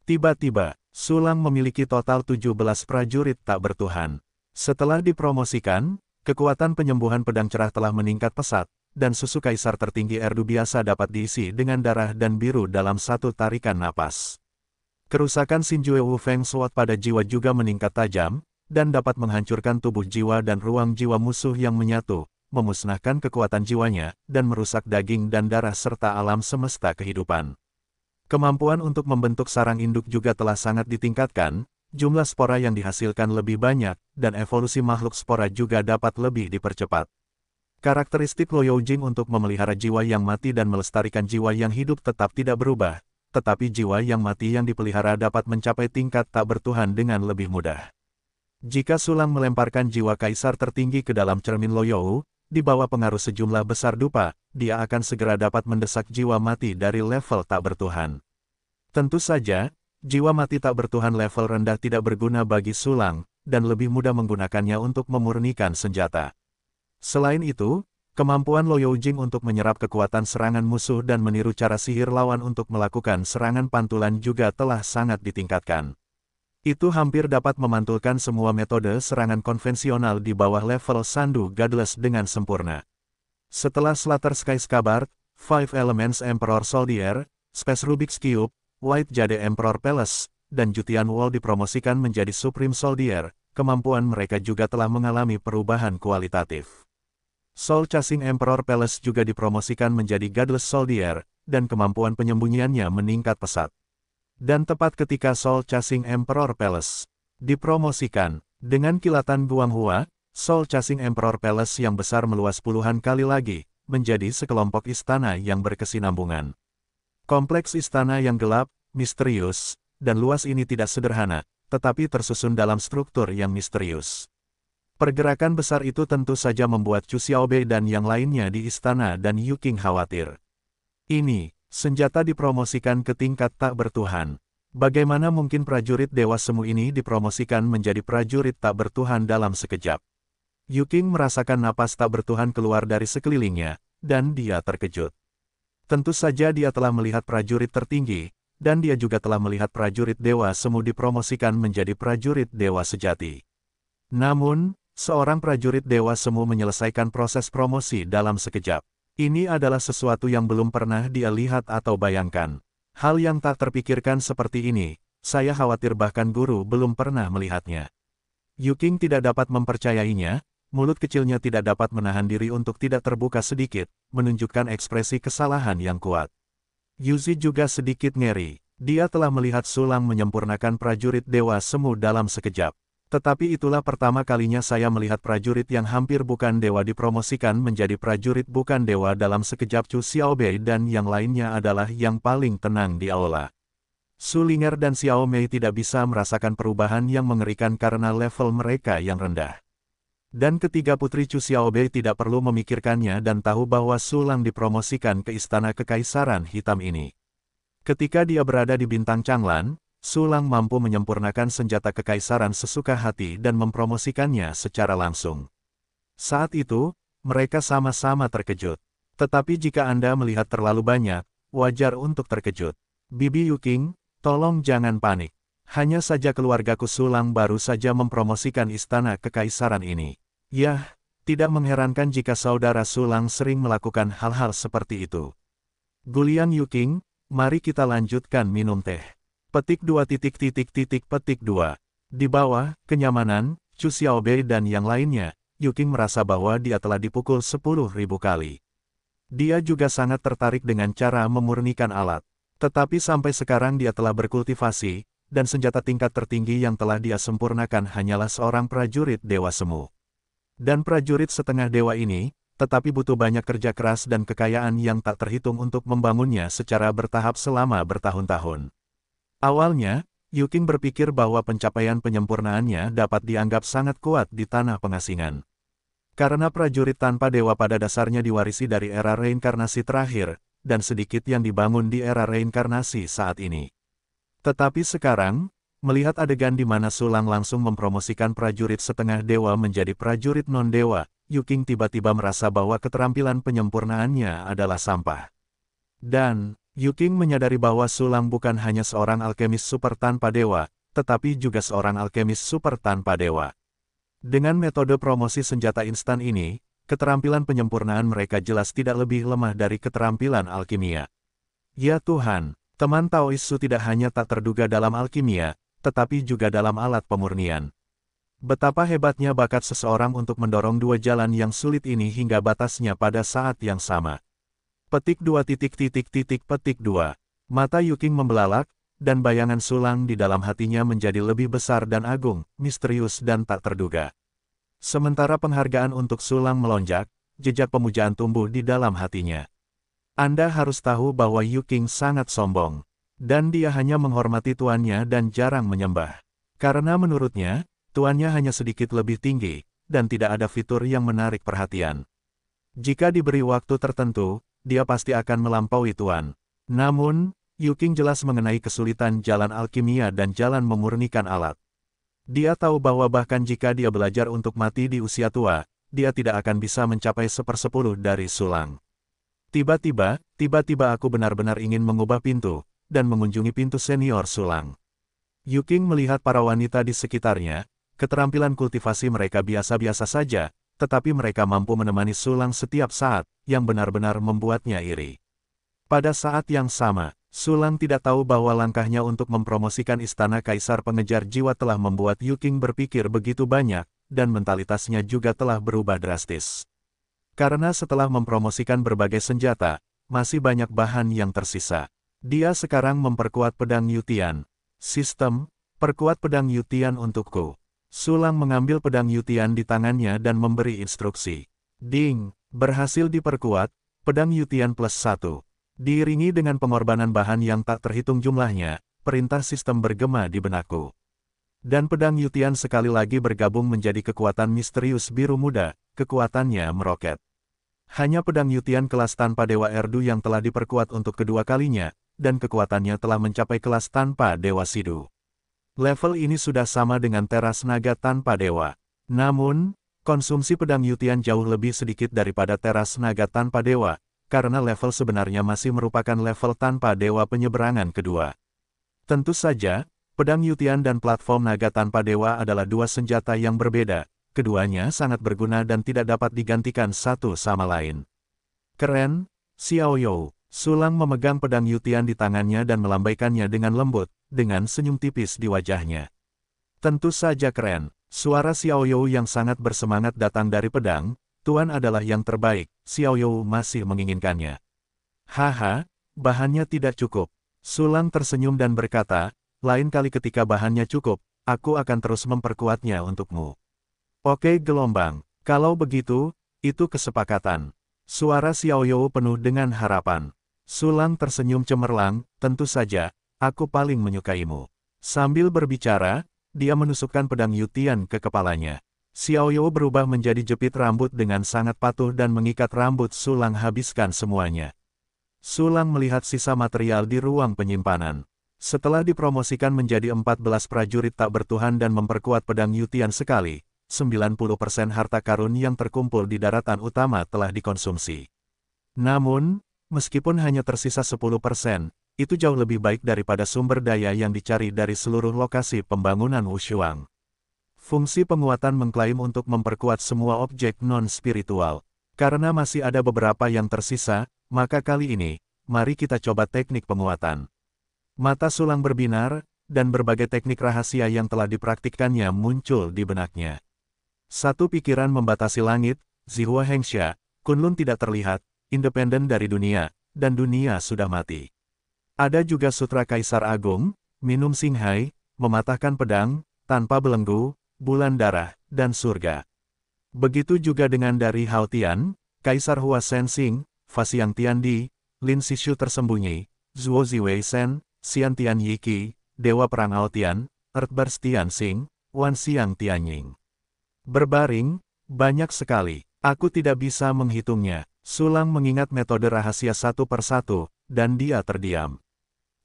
Tiba-tiba, Sulang memiliki total 17 prajurit tak bertuhan. Setelah dipromosikan, kekuatan penyembuhan pedang cerah telah meningkat pesat, dan susu kaisar tertinggi Erdu biasa dapat diisi dengan darah dan biru dalam satu tarikan napas. Kerusakan Xinjue Wu Feng Sword pada jiwa juga meningkat tajam, dan dapat menghancurkan tubuh jiwa dan ruang jiwa musuh yang menyatu, memusnahkan kekuatan jiwanya, dan merusak daging dan darah serta alam semesta kehidupan. Kemampuan untuk membentuk sarang induk juga telah sangat ditingkatkan, jumlah spora yang dihasilkan lebih banyak, dan evolusi makhluk spora juga dapat lebih dipercepat. Karakteristik Loyou Jing untuk memelihara jiwa yang mati dan melestarikan jiwa yang hidup tetap tidak berubah, tetapi jiwa yang mati yang dipelihara dapat mencapai tingkat tak bertuhan dengan lebih mudah. Jika Sulang melemparkan jiwa kaisar tertinggi ke dalam cermin Loyou, di bawah pengaruh sejumlah besar dupa, dia akan segera dapat mendesak jiwa mati dari level tak bertuhan. Tentu saja, jiwa mati tak bertuhan level rendah tidak berguna bagi Sulang, dan lebih mudah menggunakannya untuk memurnikan senjata. Selain itu, kemampuan Loyou Jing untuk menyerap kekuatan serangan musuh dan meniru cara sihir lawan untuk melakukan serangan pantulan juga telah sangat ditingkatkan. Itu hampir dapat memantulkan semua metode serangan konvensional di bawah level Sandu Godless dengan sempurna. Setelah Slaughter Sky Scabbard, Five Elements Emperor Soldier, Space Rubik's Cube, White Jade Emperor Palace, dan Jutian Wall dipromosikan menjadi Supreme Soldier, kemampuan mereka juga telah mengalami perubahan kualitatif. Soul Chasing Emperor Palace juga dipromosikan menjadi Godless Soldier, dan kemampuan penyembunyiannya meningkat pesat. Dan tepat ketika Soul Chasing Emperor Palace dipromosikan, dengan kilatan Guanghua, Soul Chasing Emperor Palace yang besar meluas puluhan kali lagi, menjadi sekelompok istana yang berkesinambungan. Kompleks istana yang gelap, misterius, dan luas ini tidak sederhana, tetapi tersusun dalam struktur yang misterius. Pergerakan besar itu tentu saja membuat Chu Xiaobei dan yang lainnya di istana dan Yu Qing khawatir. Ini, senjata dipromosikan ke tingkat tak bertuhan. Bagaimana mungkin prajurit Dewa Semu ini dipromosikan menjadi prajurit tak bertuhan dalam sekejap? Yu Qing merasakan napas tak bertuhan keluar dari sekelilingnya, dan dia terkejut. Tentu saja dia telah melihat prajurit tertinggi, dan dia juga telah melihat prajurit Dewa Semu dipromosikan menjadi prajurit Dewa Sejati. Namun, seorang prajurit Dewa Semu menyelesaikan proses promosi dalam sekejap. Ini adalah sesuatu yang belum pernah dia lihat atau bayangkan. Hal yang tak terpikirkan seperti ini, saya khawatir bahkan guru belum pernah melihatnya. Yuking tidak dapat mempercayainya, mulut kecilnya tidak dapat menahan diri untuk tidak terbuka sedikit, menunjukkan ekspresi kesalahan yang kuat. Yuzi juga sedikit ngeri. Dia telah melihat Sulang menyempurnakan prajurit Dewa Semu dalam sekejap. Tetapi itulah pertama kalinya saya melihat prajurit yang hampir bukan dewa dipromosikan menjadi prajurit bukan dewa dalam sekejap. Chu Xiaobei dan yang lainnya adalah yang paling tenang di aula. Su Ling'er dan Xiao Mei tidak bisa merasakan perubahan yang mengerikan karena level mereka yang rendah. Dan ketiga putri Chu Xiaobei tidak perlu memikirkannya dan tahu bahwa Sulang dipromosikan ke Istana Kekaisaran Hitam ini. Ketika dia berada di Bintang Changlan, Sulang mampu menyempurnakan senjata kekaisaran sesuka hati dan mempromosikannya secara langsung. Saat itu, mereka sama-sama terkejut. Tetapi jika Anda melihat terlalu banyak, wajar untuk terkejut. Bibi Yuking, tolong jangan panik. Hanya saja keluargaku Sulang baru saja mempromosikan Istana Kekaisaran ini. Yah, tidak mengherankan jika saudara Sulang sering melakukan hal-hal seperti itu. Guliang Yuking, mari kita lanjutkan minum teh. Petik 2. Petik 2. Di bawah, kenyamanan, Chu Xiaobei dan yang lainnya, Yuking merasa bahwa dia telah dipukul 10.000 kali. Dia juga sangat tertarik dengan cara memurnikan alat. Tetapi sampai sekarang dia telah berkultivasi, dan senjata tingkat tertinggi yang telah dia sempurnakan hanyalah seorang prajurit Dewa Semu. Dan prajurit setengah dewa ini, tetapi butuh banyak kerja keras dan kekayaan yang tak terhitung untuk membangunnya secara bertahap selama bertahun-tahun. Awalnya, Yuking berpikir bahwa pencapaian penyempurnaannya dapat dianggap sangat kuat di tanah pengasingan. Karena prajurit tanpa dewa pada dasarnya diwarisi dari era reinkarnasi terakhir, dan sedikit yang dibangun di era reinkarnasi saat ini. Tetapi sekarang, melihat adegan di mana Sulang langsung mempromosikan prajurit setengah dewa menjadi prajurit non-dewa, Yuking tiba-tiba merasa bahwa keterampilan penyempurnaannya adalah sampah. Dan, Yuking menyadari bahwa Sulang bukan hanya seorang alkemis super tanpa dewa, tetapi juga seorang alkemis super tanpa dewa. Dengan metode promosi senjata instan ini, keterampilan penyempurnaan mereka jelas tidak lebih lemah dari keterampilan alkimia. Ya Tuhan, teman Taois Su tidak hanya tak terduga dalam alkimia, tetapi juga dalam alat pemurnian. Betapa hebatnya bakat seseorang untuk mendorong dua jalan yang sulit ini hingga batasnya pada saat yang sama. Petik 2. Petik 2. Mata Yuking membelalak, dan bayangan Sulang di dalam hatinya menjadi lebih besar dan agung, misterius dan tak terduga. Sementara penghargaan untuk Sulang melonjak, jejak pemujaan tumbuh di dalam hatinya. Anda harus tahu bahwa Yuking sangat sombong, dan dia hanya menghormati tuannya dan jarang menyembah. Karena menurutnya, tuannya hanya sedikit lebih tinggi, dan tidak ada fitur yang menarik perhatian. Jika diberi waktu tertentu, dia pasti akan melampaui tuan. Namun, Yuking jelas mengenai kesulitan jalan alkimia dan jalan memurnikan alat. Dia tahu bahwa bahkan jika dia belajar untuk mati di usia tua, dia tidak akan bisa mencapai 1/10 dari Sulang. Tiba-tiba aku benar-benar ingin mengubah pintu, dan mengunjungi pintu senior Sulang. Yuking melihat para wanita di sekitarnya, keterampilan kultivasi mereka biasa-biasa saja, tetapi mereka mampu menemani Sulang setiap saat, yang benar-benar membuatnya iri. Pada saat yang sama, Sulang tidak tahu bahwa langkahnya untuk mempromosikan Istana Kaisar Pengejar Jiwa telah membuat Yuking berpikir begitu banyak, dan mentalitasnya juga telah berubah drastis. Karena setelah mempromosikan berbagai senjata, masih banyak bahan yang tersisa. Dia sekarang memperkuat pedang Yutian. Sistem, perkuat pedang Yutian untukku. Sulang mengambil pedang Yutian di tangannya dan memberi instruksi. Ding, berhasil diperkuat, pedang Yutian +1. Diiringi dengan pengorbanan bahan yang tak terhitung jumlahnya, perintah sistem bergema di benakku. Dan pedang Yutian sekali lagi bergabung menjadi kekuatan misterius biru muda, kekuatannya meroket. Hanya pedang Yutian kelas tanpa Dewa Erdu yang telah diperkuat untuk kedua kalinya, dan kekuatannya telah mencapai kelas tanpa Dewa Sidu. Level ini sudah sama dengan teras naga tanpa dewa. Namun, konsumsi pedang Yutian jauh lebih sedikit daripada teras naga tanpa dewa, karena level sebenarnya masih merupakan level tanpa dewa penyeberangan kedua. Tentu saja, pedang Yutian dan platform naga tanpa dewa adalah dua senjata yang berbeda, keduanya sangat berguna dan tidak dapat digantikan satu sama lain. Keren, Xiaoyou. Sulang memegang pedang Yutian di tangannya dan melambaikannya dengan lembut, dengan senyum tipis di wajahnya. Tentu saja keren. Suara Xiaoyou yang sangat bersemangat datang dari pedang. Tuan adalah yang terbaik, Xiaoyou masih menginginkannya. Haha, bahannya tidak cukup. Sulang tersenyum dan berkata, lain kali ketika bahannya cukup, aku akan terus memperkuatnya untukmu. Oke gelombang, kalau begitu, itu kesepakatan. Suara Xiaoyou penuh dengan harapan. Sulang tersenyum cemerlang, tentu saja, aku paling menyukaimu. Sambil berbicara, dia menusukkan pedang Yutian ke kepalanya. Xiaoyou berubah menjadi jepit rambut dengan sangat patuh dan mengikat rambut Sulang habiskan semuanya. Sulang melihat sisa material di ruang penyimpanan. Setelah dipromosikan menjadi 14 prajurit tak bertuhan dan memperkuat pedang Yutian sekali, 90% harta karun yang terkumpul di daratan utama telah dikonsumsi. Namun, meskipun hanya tersisa 10%, itu jauh lebih baik daripada sumber daya yang dicari dari seluruh lokasi pembangunan Wushuang. Fungsi penguatan mengklaim untuk memperkuat semua objek non-spiritual. Karena masih ada beberapa yang tersisa, maka kali ini, mari kita coba teknik penguatan. Mata Sulang berbinar, dan berbagai teknik rahasia yang telah dipraktikkannya muncul di benaknya. Satu pikiran membatasi langit, Zihua Hengsha, Kunlun tidak terlihat, independen dari dunia, dan dunia sudah mati. Ada juga Sutra Kaisar Agung, minum Singhai, mematahkan pedang, tanpa belenggu, bulan darah, dan surga. Begitu juga dengan dari Hao Tian, Kaisar Hua Sensing, Fasiang Tiandi, Lin Sishu tersembunyi, Zuo Ziwei Sen, Xian Tian Yiki, Dewa Perang Ao Tian, Earthburst Tian Xing, Wan Xiang Tianying. Berbaring, banyak sekali. Aku tidak bisa menghitungnya. Sulang mengingat metode rahasia satu persatu, dan dia terdiam.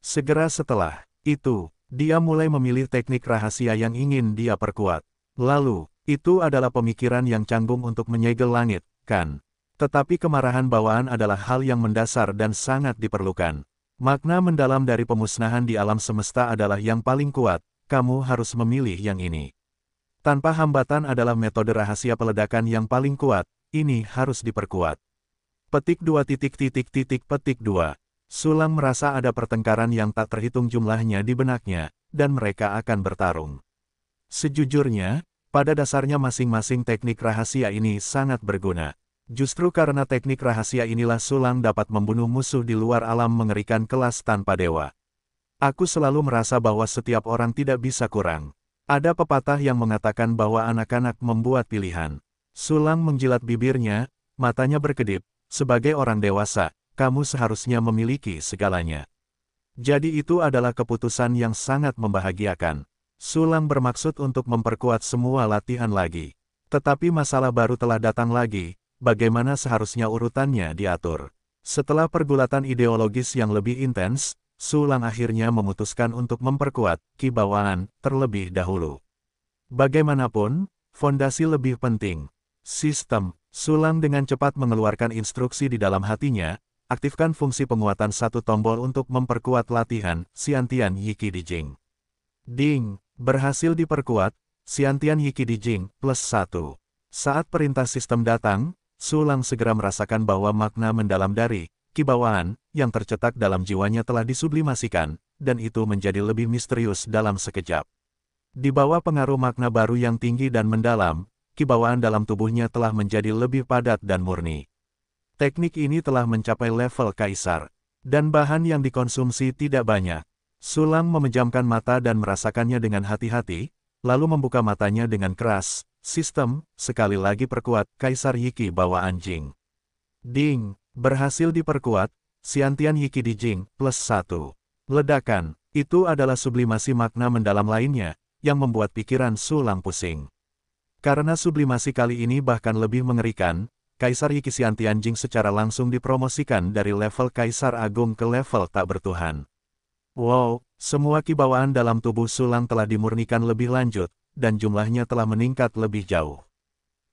Segera setelah itu, dia mulai memilih teknik rahasia yang ingin dia perkuat. Lalu, itu adalah pemikiran yang canggung untuk menyegel langit, kan? Tetapi kemarahan bawaan adalah hal yang mendasar dan sangat diperlukan. Makna mendalam dari pemusnahan di alam semesta adalah yang paling kuat, kamu harus memilih yang ini. Tanpa hambatan adalah metode rahasia peledakan yang paling kuat, ini harus diperkuat. Petik 2 petik 2. Sulang merasa ada pertengkaran yang tak terhitung jumlahnya di benaknya, dan mereka akan bertarung. Sejujurnya, pada dasarnya masing-masing teknik rahasia ini sangat berguna. Justru karena teknik rahasia inilah Sulang dapat membunuh musuh di luar alam mengerikan kelas tanpa dewa. Aku selalu merasa bahwa setiap orang tidak bisa kurang. Ada pepatah yang mengatakan bahwa anak-anak membuat pilihan. Sulang menjilat bibirnya, matanya berkedip, sebagai orang dewasa, kamu seharusnya memiliki segalanya. Jadi itu adalah keputusan yang sangat membahagiakan. Sulang bermaksud untuk memperkuat semua latihan lagi. Tetapi masalah baru telah datang lagi, bagaimana seharusnya urutannya diatur. Setelah pergulatan ideologis yang lebih intens, Sulang akhirnya memutuskan untuk memperkuat kibawaan terlebih dahulu. Bagaimanapun, fondasi lebih penting. Sistem. Sulang dengan cepat mengeluarkan instruksi di dalam hatinya, aktifkan fungsi penguatan satu tombol untuk memperkuat latihan, Xiantian Yiki Dijing. Ding, berhasil diperkuat, Xiantian Yiki Dijing, +1. Saat perintah sistem datang, Sulang segera merasakan bahwa makna mendalam dari kibawaan yang tercetak dalam jiwanya telah disublimasikan, dan itu menjadi lebih misterius dalam sekejap. Di bawah pengaruh makna baru yang tinggi dan mendalam, kibawaan dalam tubuhnya telah menjadi lebih padat dan murni. Teknik ini telah mencapai level kaisar, dan bahan yang dikonsumsi tidak banyak. Sulang memejamkan mata dan merasakannya dengan hati-hati, lalu membuka matanya dengan keras. Sistem, sekali lagi perkuat, Kaisar Yiki bawa anjing. Ding, berhasil diperkuat, Xiantian Yiki Dijing, +1. Ledakan, itu adalah sublimasi makna mendalam lainnya, yang membuat pikiran Sulang pusing. Karena sublimasi kali ini bahkan lebih mengerikan, Kaisar Yiki Xiantian Jing secara langsung dipromosikan dari level Kaisar Agung ke level tak bertuhan. Wow, semua kibawaan dalam tubuh Sulang telah dimurnikan lebih lanjut, dan jumlahnya telah meningkat lebih jauh.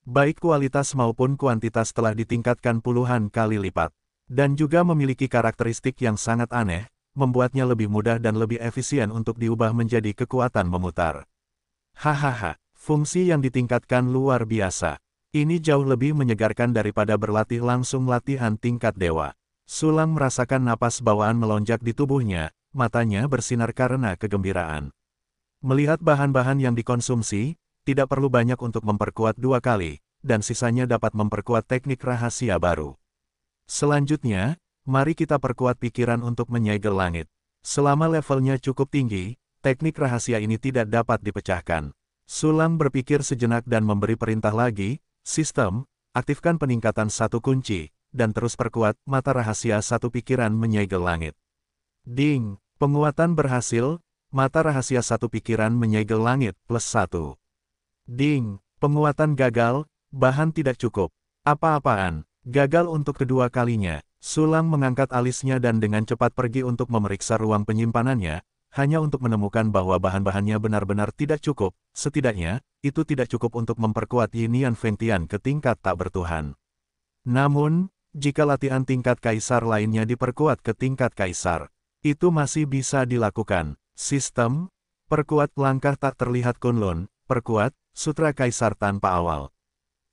Baik kualitas maupun kuantitas telah ditingkatkan puluhan kali lipat, dan juga memiliki karakteristik yang sangat aneh, membuatnya lebih mudah dan lebih efisien untuk diubah menjadi kekuatan memutar. Hahaha, fungsi yang ditingkatkan luar biasa. Ini jauh lebih menyegarkan daripada berlatih langsung latihan tingkat dewa. Sulang merasakan napas bawaan melonjak di tubuhnya, matanya bersinar karena kegembiraan. Melihat bahan-bahan yang dikonsumsi, tidak perlu banyak untuk memperkuat 2 kali, dan sisanya dapat memperkuat teknik rahasia baru. Selanjutnya, mari kita perkuat pikiran untuk menyegel langit. Selama levelnya cukup tinggi, teknik rahasia ini tidak dapat dipecahkan. Sulang berpikir sejenak dan memberi perintah lagi, sistem, aktifkan peningkatan 1 kunci, dan terus perkuat mata rahasia 1 pikiran menyegel langit. Ding, penguatan berhasil, mata rahasia 1 pikiran menyegel langit plus 1. Ding, penguatan gagal, bahan tidak cukup. Apa-apaan, gagal untuk kedua kalinya. Sulang mengangkat alisnya dan dengan cepat pergi untuk memeriksa ruang penyimpanannya, hanya untuk menemukan bahwa bahan-bahannya benar-benar tidak cukup, setidaknya, itu tidak cukup untuk memperkuat Yinian Fengtian ke tingkat tak bertuhan. Namun, jika latihan tingkat kaisar lainnya diperkuat ke tingkat kaisar, itu masih bisa dilakukan. Sistem, perkuat langkah tak terlihat Kunlun, perkuat, sutra kaisar tanpa awal.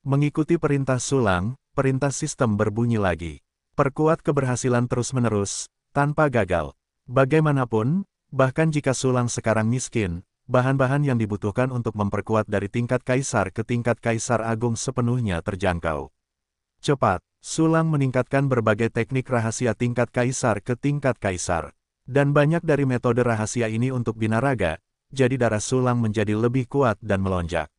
Mengikuti perintah Sulang, perintah sistem berbunyi lagi. Perkuat keberhasilan terus-menerus, tanpa gagal. Bagaimanapun, bahkan jika Sulang sekarang miskin, bahan-bahan yang dibutuhkan untuk memperkuat dari tingkat kaisar ke tingkat kaisar agung sepenuhnya terjangkau. Cepat, Sulang meningkatkan berbagai teknik rahasia tingkat kaisar ke tingkat kaisar. Dan banyak dari metode rahasia ini untuk binaraga, jadi darah Sulang menjadi lebih kuat dan melonjak.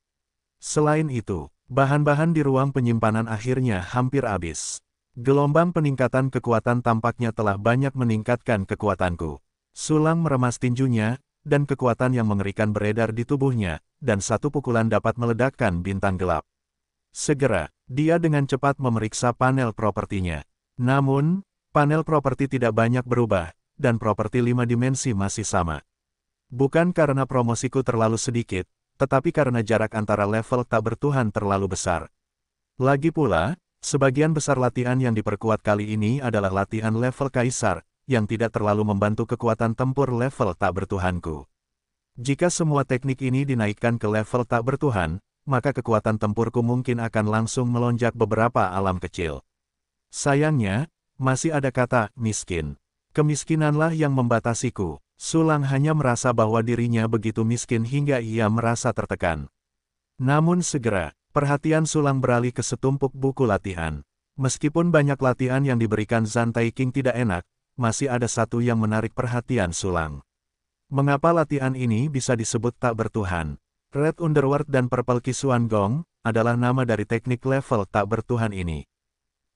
Selain itu, bahan-bahan di ruang penyimpanan akhirnya hampir habis. Gelombang peningkatan kekuatan tampaknya telah banyak meningkatkan kekuatanku. Sulang meremas tinjunya, dan kekuatan yang mengerikan beredar di tubuhnya, dan 1 pukulan dapat meledakkan bintang gelap. Segera, dia dengan cepat memeriksa panel propertinya. Namun, panel properti tidak banyak berubah, dan properti 5 dimensi masih sama. Bukan karena promosiku terlalu sedikit, tetapi karena jarak antara level tak bertuhan terlalu besar. Lagi pula, sebagian besar latihan yang diperkuat kali ini adalah latihan level kaisar, yang tidak terlalu membantu kekuatan tempur level tak bertuhanku. Jika semua teknik ini dinaikkan ke level tak bertuhan, maka kekuatan tempurku mungkin akan langsung melonjak beberapa alam kecil. Sayangnya, masih ada kata miskin. Kemiskinanlah yang membatasiku. Sulang hanya merasa bahwa dirinya begitu miskin hingga ia merasa tertekan. Namun segera, perhatian Sulang beralih ke setumpuk buku latihan. Meskipun banyak latihan yang diberikan Zhan Taiqing tidak enak, masih ada satu yang menarik perhatian Sulang. Mengapa latihan ini bisa disebut tak bertuhan? Red Underworld dan Purple Kisuan Gong adalah nama dari teknik level tak bertuhan ini.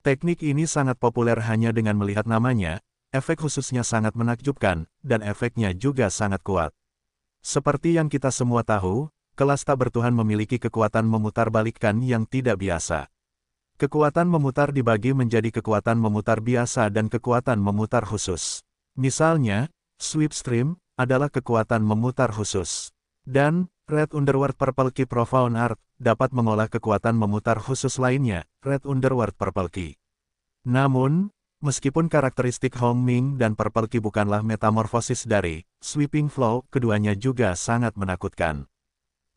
Teknik ini sangat populer hanya dengan melihat namanya, efek khususnya sangat menakjubkan, dan efeknya juga sangat kuat. Seperti yang kita semua tahu, kelas tak bertuhan memiliki kekuatan memutarbalikkan yang tidak biasa. Kekuatan memutar dibagi menjadi kekuatan memutar biasa dan kekuatan memutar khusus. Misalnya, Sweep Stream adalah kekuatan memutar khusus. Dan, Red Underworld Purple Key Profound Art dapat mengolah kekuatan memutar khusus lainnya, Red Underworld Purple Key. Namun, meskipun karakteristik Hong Ming dan Purple Key bukanlah metamorfosis dari Sweeping Flow, keduanya juga sangat menakutkan.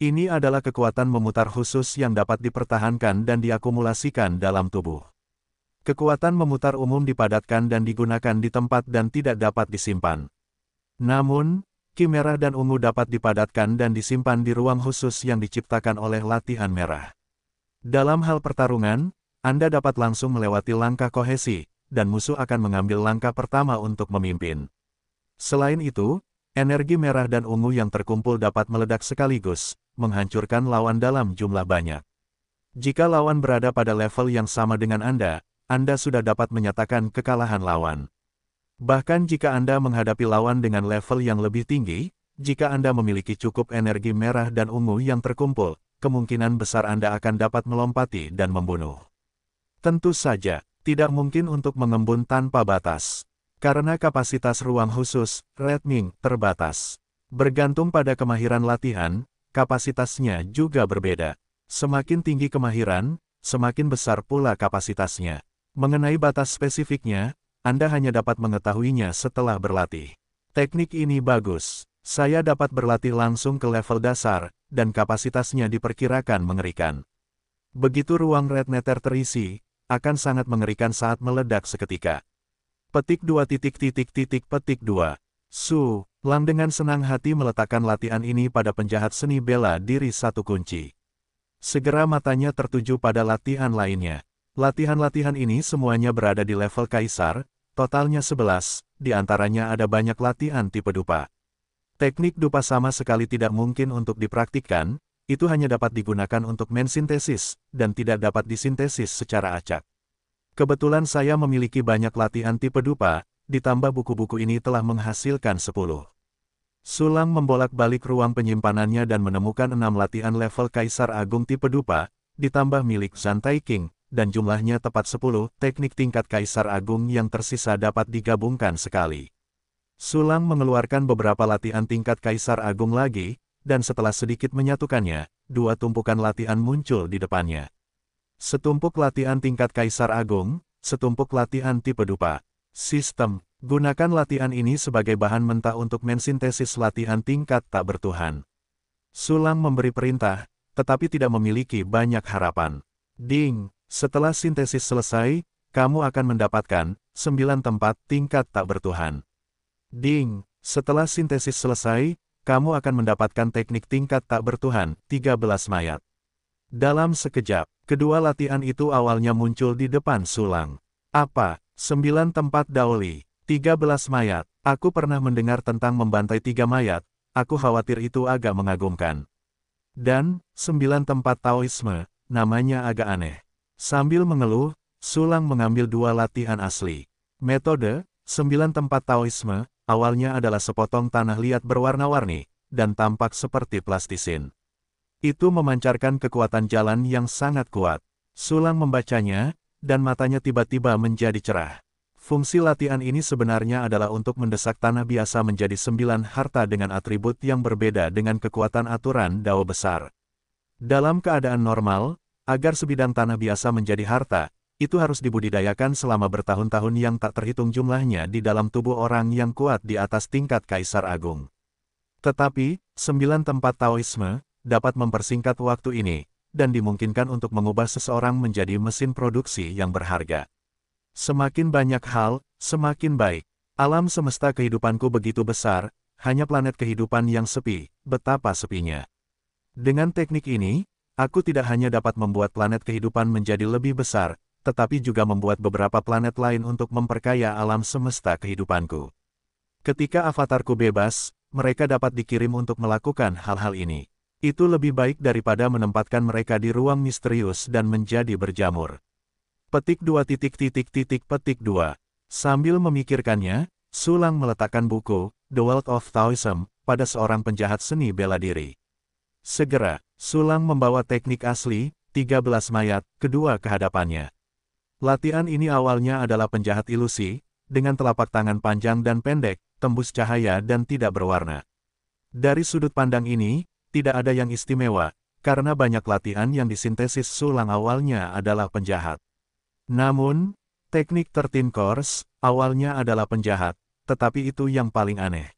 Ini adalah kekuatan memutar khusus yang dapat dipertahankan dan diakumulasikan dalam tubuh. Kekuatan memutar umum dipadatkan dan digunakan di tempat dan tidak dapat disimpan. Namun, Ki merah dan ungu dapat dipadatkan dan disimpan di ruang khusus yang diciptakan oleh latihan merah. Dalam hal pertarungan, Anda dapat langsung melewati langkah kohesi, dan musuh akan mengambil langkah pertama untuk memimpin. Selain itu, energi merah dan ungu yang terkumpul dapat meledak sekaligus, menghancurkan lawan dalam jumlah banyak. Jika lawan berada pada level yang sama dengan Anda sudah dapat menyatakan kekalahan lawan. Bahkan jika Anda menghadapi lawan dengan level yang lebih tinggi, jika Anda memiliki cukup energi merah dan ungu yang terkumpul, kemungkinan besar Anda akan dapat melompati dan membunuh. Tentu saja, tidak mungkin untuk mengembun tanpa batas. Karena kapasitas ruang khusus, Red Ming, terbatas. Bergantung pada kemahiran latihan, kapasitasnya juga berbeda. Semakin tinggi kemahiran, semakin besar pula kapasitasnya. Mengenai batas spesifiknya, Anda hanya dapat mengetahuinya setelah berlatih. Teknik ini bagus. Saya dapat berlatih langsung ke level dasar, dan kapasitasnya diperkirakan mengerikan. Begitu ruang Red Nether terisi, akan sangat mengerikan saat meledak seketika. Petik 2. Su Lang dengan senang hati meletakkan latihan ini pada penjahat seni bela diri satu kunci. Segera matanya tertuju pada latihan lainnya. Latihan-latihan ini semuanya berada di level Kaisar, totalnya 11, di antaranya ada banyak latihan tipe dupa. Teknik dupa sama sekali tidak mungkin untuk dipraktikkan, itu hanya dapat digunakan untuk mensintesis, dan tidak dapat disintesis secara acak. Kebetulan saya memiliki banyak latihan tipe dupa, ditambah buku-buku ini telah menghasilkan 10. Su Lang membolak-balik ruang penyimpanannya dan menemukan 6 latihan level Kaisar Agung tipe dupa, ditambah milik Zantai King, dan jumlahnya tepat 10 teknik tingkat Kaisar Agung yang tersisa dapat digabungkan sekali. Su Lang mengeluarkan beberapa latihan tingkat Kaisar Agung lagi, dan setelah sedikit menyatukannya, 2 tumpukan latihan muncul di depannya. Setumpuk latihan tingkat Kaisar Agung, setumpuk latihan tipe dupa. Sistem, gunakan latihan ini sebagai bahan mentah untuk mensintesis latihan tingkat tak bertuhan. Su Lang memberi perintah, tetapi tidak memiliki banyak harapan. Ding, setelah sintesis selesai, kamu akan mendapatkan 9 tempat tingkat tak bertuhan. Ding, setelah sintesis selesai, kamu akan mendapatkan teknik tingkat tak bertuhan, 13 mayat. Dalam sekejap, kedua latihan itu awalnya muncul di depan Su Lang. Apa? 9 tempat Daoli, 13 mayat. Aku pernah mendengar tentang membantai 3 mayat, aku khawatir itu agak mengagumkan. Dan, 9 tempat Taoisme, namanya agak aneh. Sambil mengeluh, Su Lang mengambil 2 latihan asli. Metode, 9 tempat Taoisme, awalnya adalah sepotong tanah liat berwarna-warni, dan tampak seperti plastisin. Itu memancarkan kekuatan jalan yang sangat kuat. Su Lang membacanya, dan matanya tiba-tiba menjadi cerah. Fungsi latihan ini sebenarnya adalah untuk mendesak tanah biasa menjadi 9 harta dengan atribut yang berbeda dengan kekuatan aturan Dao besar. Dalam keadaan normal, agar sebidang tanah biasa menjadi harta, itu harus dibudidayakan selama bertahun-tahun yang tak terhitung jumlahnya di dalam tubuh orang yang kuat di atas tingkat Kaisar Agung. Tetapi, 9 tempat Taoisme dapat mempersingkat waktu ini, dan dimungkinkan untuk mengubah seseorang menjadi mesin produksi yang berharga. Semakin banyak hal, semakin baik. Alam semesta kehidupanku begitu besar, hanya planet kehidupan yang sepi, betapa sepinya. Dengan teknik ini, aku tidak hanya dapat membuat planet kehidupan menjadi lebih besar, tetapi juga membuat beberapa planet lain untuk memperkaya alam semesta kehidupanku. Ketika avatarku bebas, mereka dapat dikirim untuk melakukan hal-hal ini. Itu lebih baik daripada menempatkan mereka di ruang misterius dan menjadi berjamur. Petik 2. Sambil memikirkannya, Su Lang meletakkan buku, The World of Taoism, pada seorang penjahat seni bela diri. Segera, Su Lang membawa teknik asli, 13 mayat, kedua ke hadapannya. Latihan ini awalnya adalah penjahat ilusi, dengan telapak tangan panjang dan pendek, tembus cahaya dan tidak berwarna. Dari sudut pandang ini, tidak ada yang istimewa, karena banyak latihan yang disintesis Su Lang awalnya adalah penjahat. Namun, teknik 13 Course, awalnya adalah penjahat, tetapi itu yang paling aneh.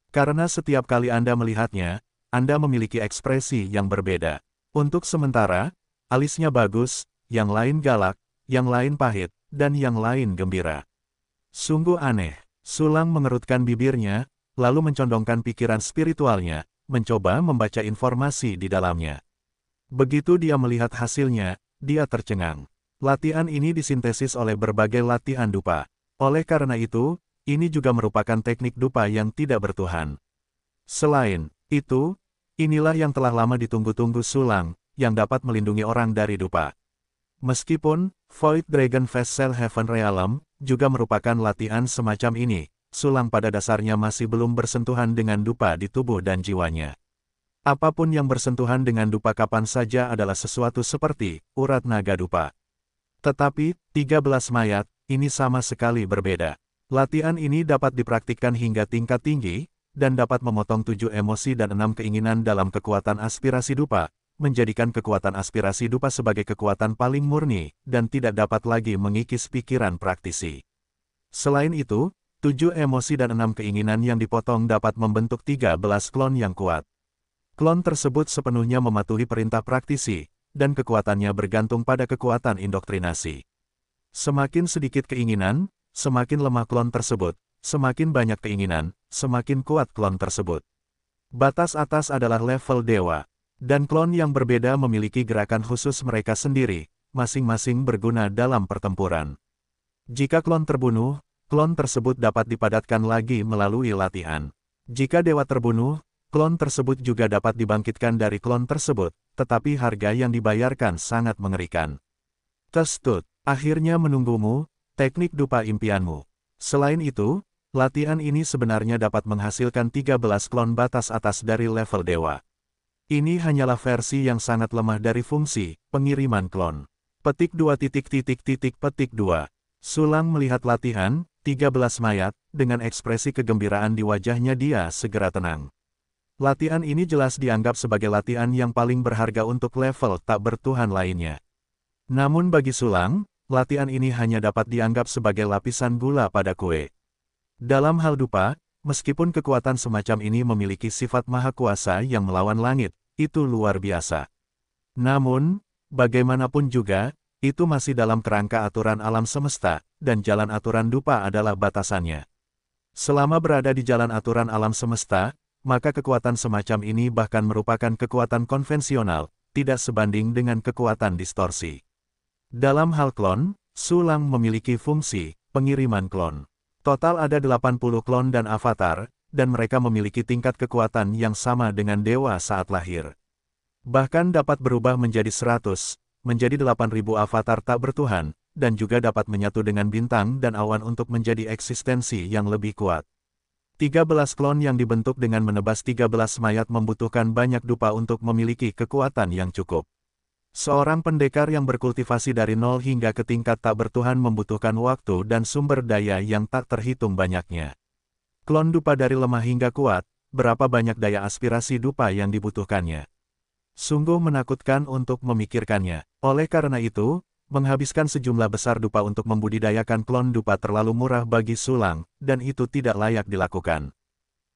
Karena setiap kali Anda melihatnya, Anda memiliki ekspresi yang berbeda. Untuk sementara, alisnya bagus, yang lain galak, yang lain pahit, dan yang lain gembira. Sungguh aneh. Su Lang mengerutkan bibirnya, lalu mencondongkan pikiran spiritualnya, mencoba membaca informasi di dalamnya. Begitu dia melihat hasilnya, dia tercengang. Latihan ini disintesis oleh berbagai latihan dupa. Oleh karena itu, ini juga merupakan teknik dupa yang tidak bertuhan. Selain itu, inilah yang telah lama ditunggu-tunggu Su Lang, yang dapat melindungi orang dari dupa. Meskipun, Void Dragon Vessel Heaven Realm, juga merupakan latihan semacam ini, Su Lang pada dasarnya masih belum bersentuhan dengan dupa di tubuh dan jiwanya. Apapun yang bersentuhan dengan dupa kapan saja adalah sesuatu seperti urat naga dupa. Tetapi, 13 mayat, ini sama sekali berbeda. Latihan ini dapat dipraktikkan hingga tingkat tinggi, dan dapat memotong 7 emosi dan 6 keinginan dalam kekuatan aspirasi dupa, menjadikan kekuatan aspirasi dupa sebagai kekuatan paling murni, dan tidak dapat lagi mengikis pikiran praktisi. Selain itu, 7 emosi dan 6 keinginan yang dipotong dapat membentuk 13 klon yang kuat. Klon tersebut sepenuhnya mematuhi perintah praktisi, dan kekuatannya bergantung pada kekuatan indoktrinasi. Semakin sedikit keinginan, semakin lemah klon tersebut, semakin banyak keinginan, semakin kuat klon tersebut. Batas atas adalah level dewa, dan klon yang berbeda memiliki gerakan khusus mereka sendiri, masing-masing berguna dalam pertempuran. Jika klon terbunuh, klon tersebut dapat dipadatkan lagi melalui latihan. Jika dewa terbunuh, klon tersebut juga dapat dibangkitkan dari klon tersebut, tetapi harga yang dibayarkan sangat mengerikan. Testut, akhirnya menunggumu, teknik dupa impianmu. Selain itu, latihan ini sebenarnya dapat menghasilkan 13 klon batas atas dari level dewa. Ini hanyalah versi yang sangat lemah dari fungsi pengiriman klon. Petik 2. Sulang melihat latihan, 13 mayat, dengan ekspresi kegembiraan di wajahnya dia segera tenang. Latihan ini jelas dianggap sebagai latihan yang paling berharga untuk level tak bertuhan lainnya. Namun bagi Sulang, latihan ini hanya dapat dianggap sebagai lapisan gula pada kue. Dalam hal dupa, meskipun kekuatan semacam ini memiliki sifat maha kuasa yang melawan langit, itu luar biasa. Namun, bagaimanapun juga, itu masih dalam kerangka aturan alam semesta, dan jalan aturan dupa adalah batasannya. Selama berada di jalan aturan alam semesta, maka kekuatan semacam ini bahkan merupakan kekuatan konvensional, tidak sebanding dengan kekuatan distorsi. Dalam hal klon, Sulang memiliki fungsi pengiriman klon. Total ada 80 klon dan avatar, dan mereka memiliki tingkat kekuatan yang sama dengan dewa saat lahir. Bahkan dapat berubah menjadi 100, menjadi 8.000 avatar tak bertuhan, dan juga dapat menyatu dengan bintang dan awan untuk menjadi eksistensi yang lebih kuat. 13 klon yang dibentuk dengan menebas 13 mayat membutuhkan banyak dupa untuk memiliki kekuatan yang cukup. Seorang pendekar yang berkultivasi dari nol hingga ke tingkat tak bertuhan membutuhkan waktu dan sumber daya yang tak terhitung banyaknya. Klon dupa dari lemah hingga kuat, berapa banyak daya aspirasi dupa yang dibutuhkannya? Sungguh menakutkan untuk memikirkannya. Oleh karena itu, menghabiskan sejumlah besar dupa untuk membudidayakan klon dupa terlalu murah bagi Sulang, dan itu tidak layak dilakukan.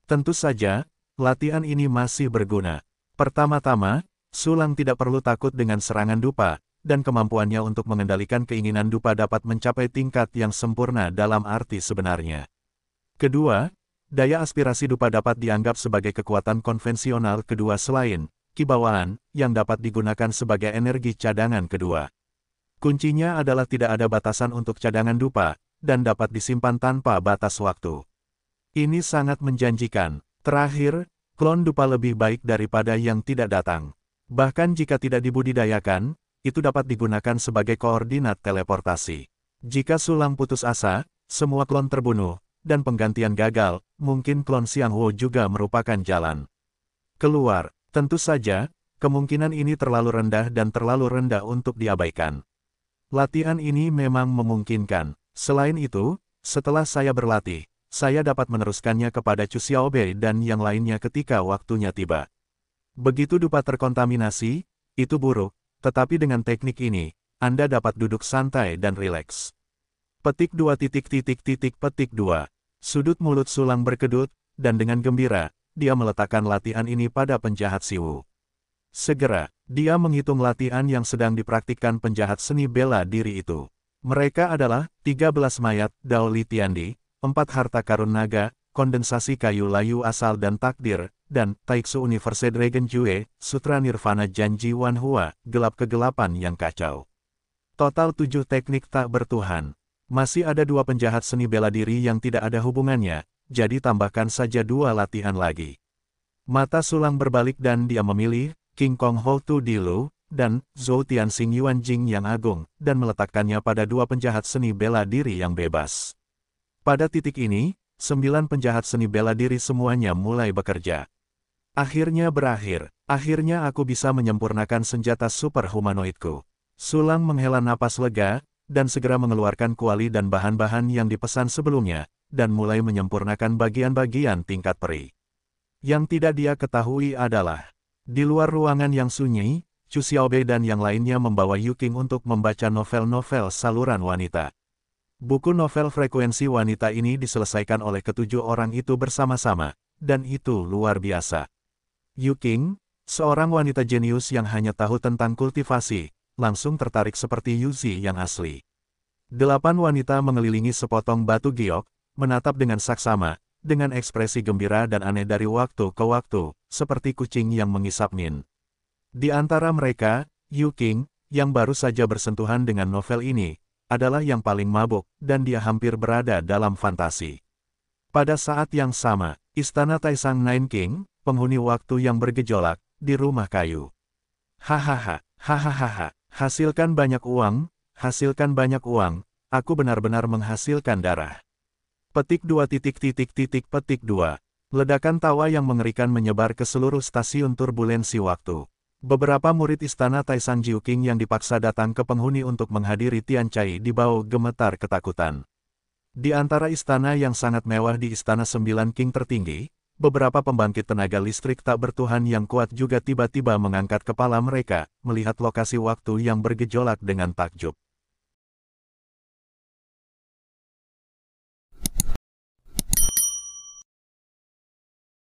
Tentu saja, latihan ini masih berguna. Pertama-tama, Sulang tidak perlu takut dengan serangan dupa, dan kemampuannya untuk mengendalikan keinginan dupa dapat mencapai tingkat yang sempurna dalam arti sebenarnya. Kedua, daya aspirasi dupa dapat dianggap sebagai kekuatan konvensional kedua selain kibawaan, yang dapat digunakan sebagai energi cadangan kedua. Kuncinya adalah tidak ada batasan untuk cadangan dupa, dan dapat disimpan tanpa batas waktu. Ini sangat menjanjikan. Terakhir, klon dupa lebih baik daripada yang tidak datang. Bahkan jika tidak dibudidayakan, itu dapat digunakan sebagai koordinat teleportasi. Jika Sulang putus asa, semua klon terbunuh, dan penggantian gagal, mungkin klon Xianghu juga merupakan jalan keluar. Tentu saja, kemungkinan ini terlalu rendah dan terlalu rendah untuk diabaikan. Latihan ini memang memungkinkan. Selain itu, setelah saya berlatih, saya dapat meneruskannya kepada Chu Xiaobei dan yang lainnya ketika waktunya tiba. Begitu dupa terkontaminasi, itu buruk, tetapi dengan teknik ini, Anda dapat duduk santai dan rileks. Petik 2. Sudut mulut Sulang berkedut, dan dengan gembira, dia meletakkan latihan ini pada penjahat Siwu. Segera, dia menghitung latihan yang sedang dipraktikkan penjahat seni bela diri itu. Mereka adalah 13 mayat, Dao Li Tiandi, 4 harta karun naga, kondensasi kayu layu asal dan takdir, dan Taiksu Universe Dragon Jue, Sutra Nirvana Janji Wan Hua, gelap kegelapan yang kacau. Total 7 teknik tak bertuhan. Masih ada 2 penjahat seni bela diri yang tidak ada hubungannya, jadi tambahkan saja 2 latihan lagi. Mata Sulang berbalik dan dia memilih King Kong Ho Tu Dilu, dan Zhou Tianxing Yuan Jing yang agung, dan meletakkannya pada 2 penjahat seni bela diri yang bebas. Pada titik ini, 9 penjahat seni bela diri semuanya mulai bekerja. Akhirnya berakhir. Akhirnya aku bisa menyempurnakan senjata super humanoidku. Sulang menghela napas lega, dan segera mengeluarkan kuali dan bahan-bahan yang dipesan sebelumnya, dan mulai menyempurnakan bagian-bagian tingkat peri. Yang tidak dia ketahui adalah, di luar ruangan yang sunyi, Chu Xiaobei dan yang lainnya membawa Yuking untuk membaca novel-novel saluran wanita. Buku novel frekuensi wanita ini diselesaikan oleh ketujuh orang itu bersama-sama, dan itu luar biasa. Yuking, Seorang wanita jenius yang hanya tahu tentang kultivasi, langsung tertarik seperti Yuzi yang asli. 8 wanita mengelilingi sepotong batu giok, menatap dengan saksama, dengan ekspresi gembira dan aneh dari waktu ke waktu, seperti kucing yang mengisap min. Di antara mereka, Yu Qing, yang baru saja bersentuhan dengan novel ini, adalah yang paling mabuk, dan dia hampir berada dalam fantasi. Pada saat yang sama, Istana Taisang Nine King, penghuni waktu yang bergejolak, di rumah kayu. Hahaha, hahaha, hasilkan banyak uang, aku benar-benar menghasilkan darah. Petik 2 petik 2. Ledakan tawa yang mengerikan menyebar ke seluruh stasiun turbulensi waktu. Beberapa murid istana Taisang Jiuqing yang dipaksa datang ke penghuni untuk menghadiri Tianchai di bawah gemetar ketakutan. Di antara istana yang sangat mewah di Istana 9 King tertinggi, beberapa pembangkit tenaga listrik tak bertuhan yang kuat juga tiba-tiba mengangkat kepala mereka, melihat lokasi waktu yang bergejolak dengan takjub.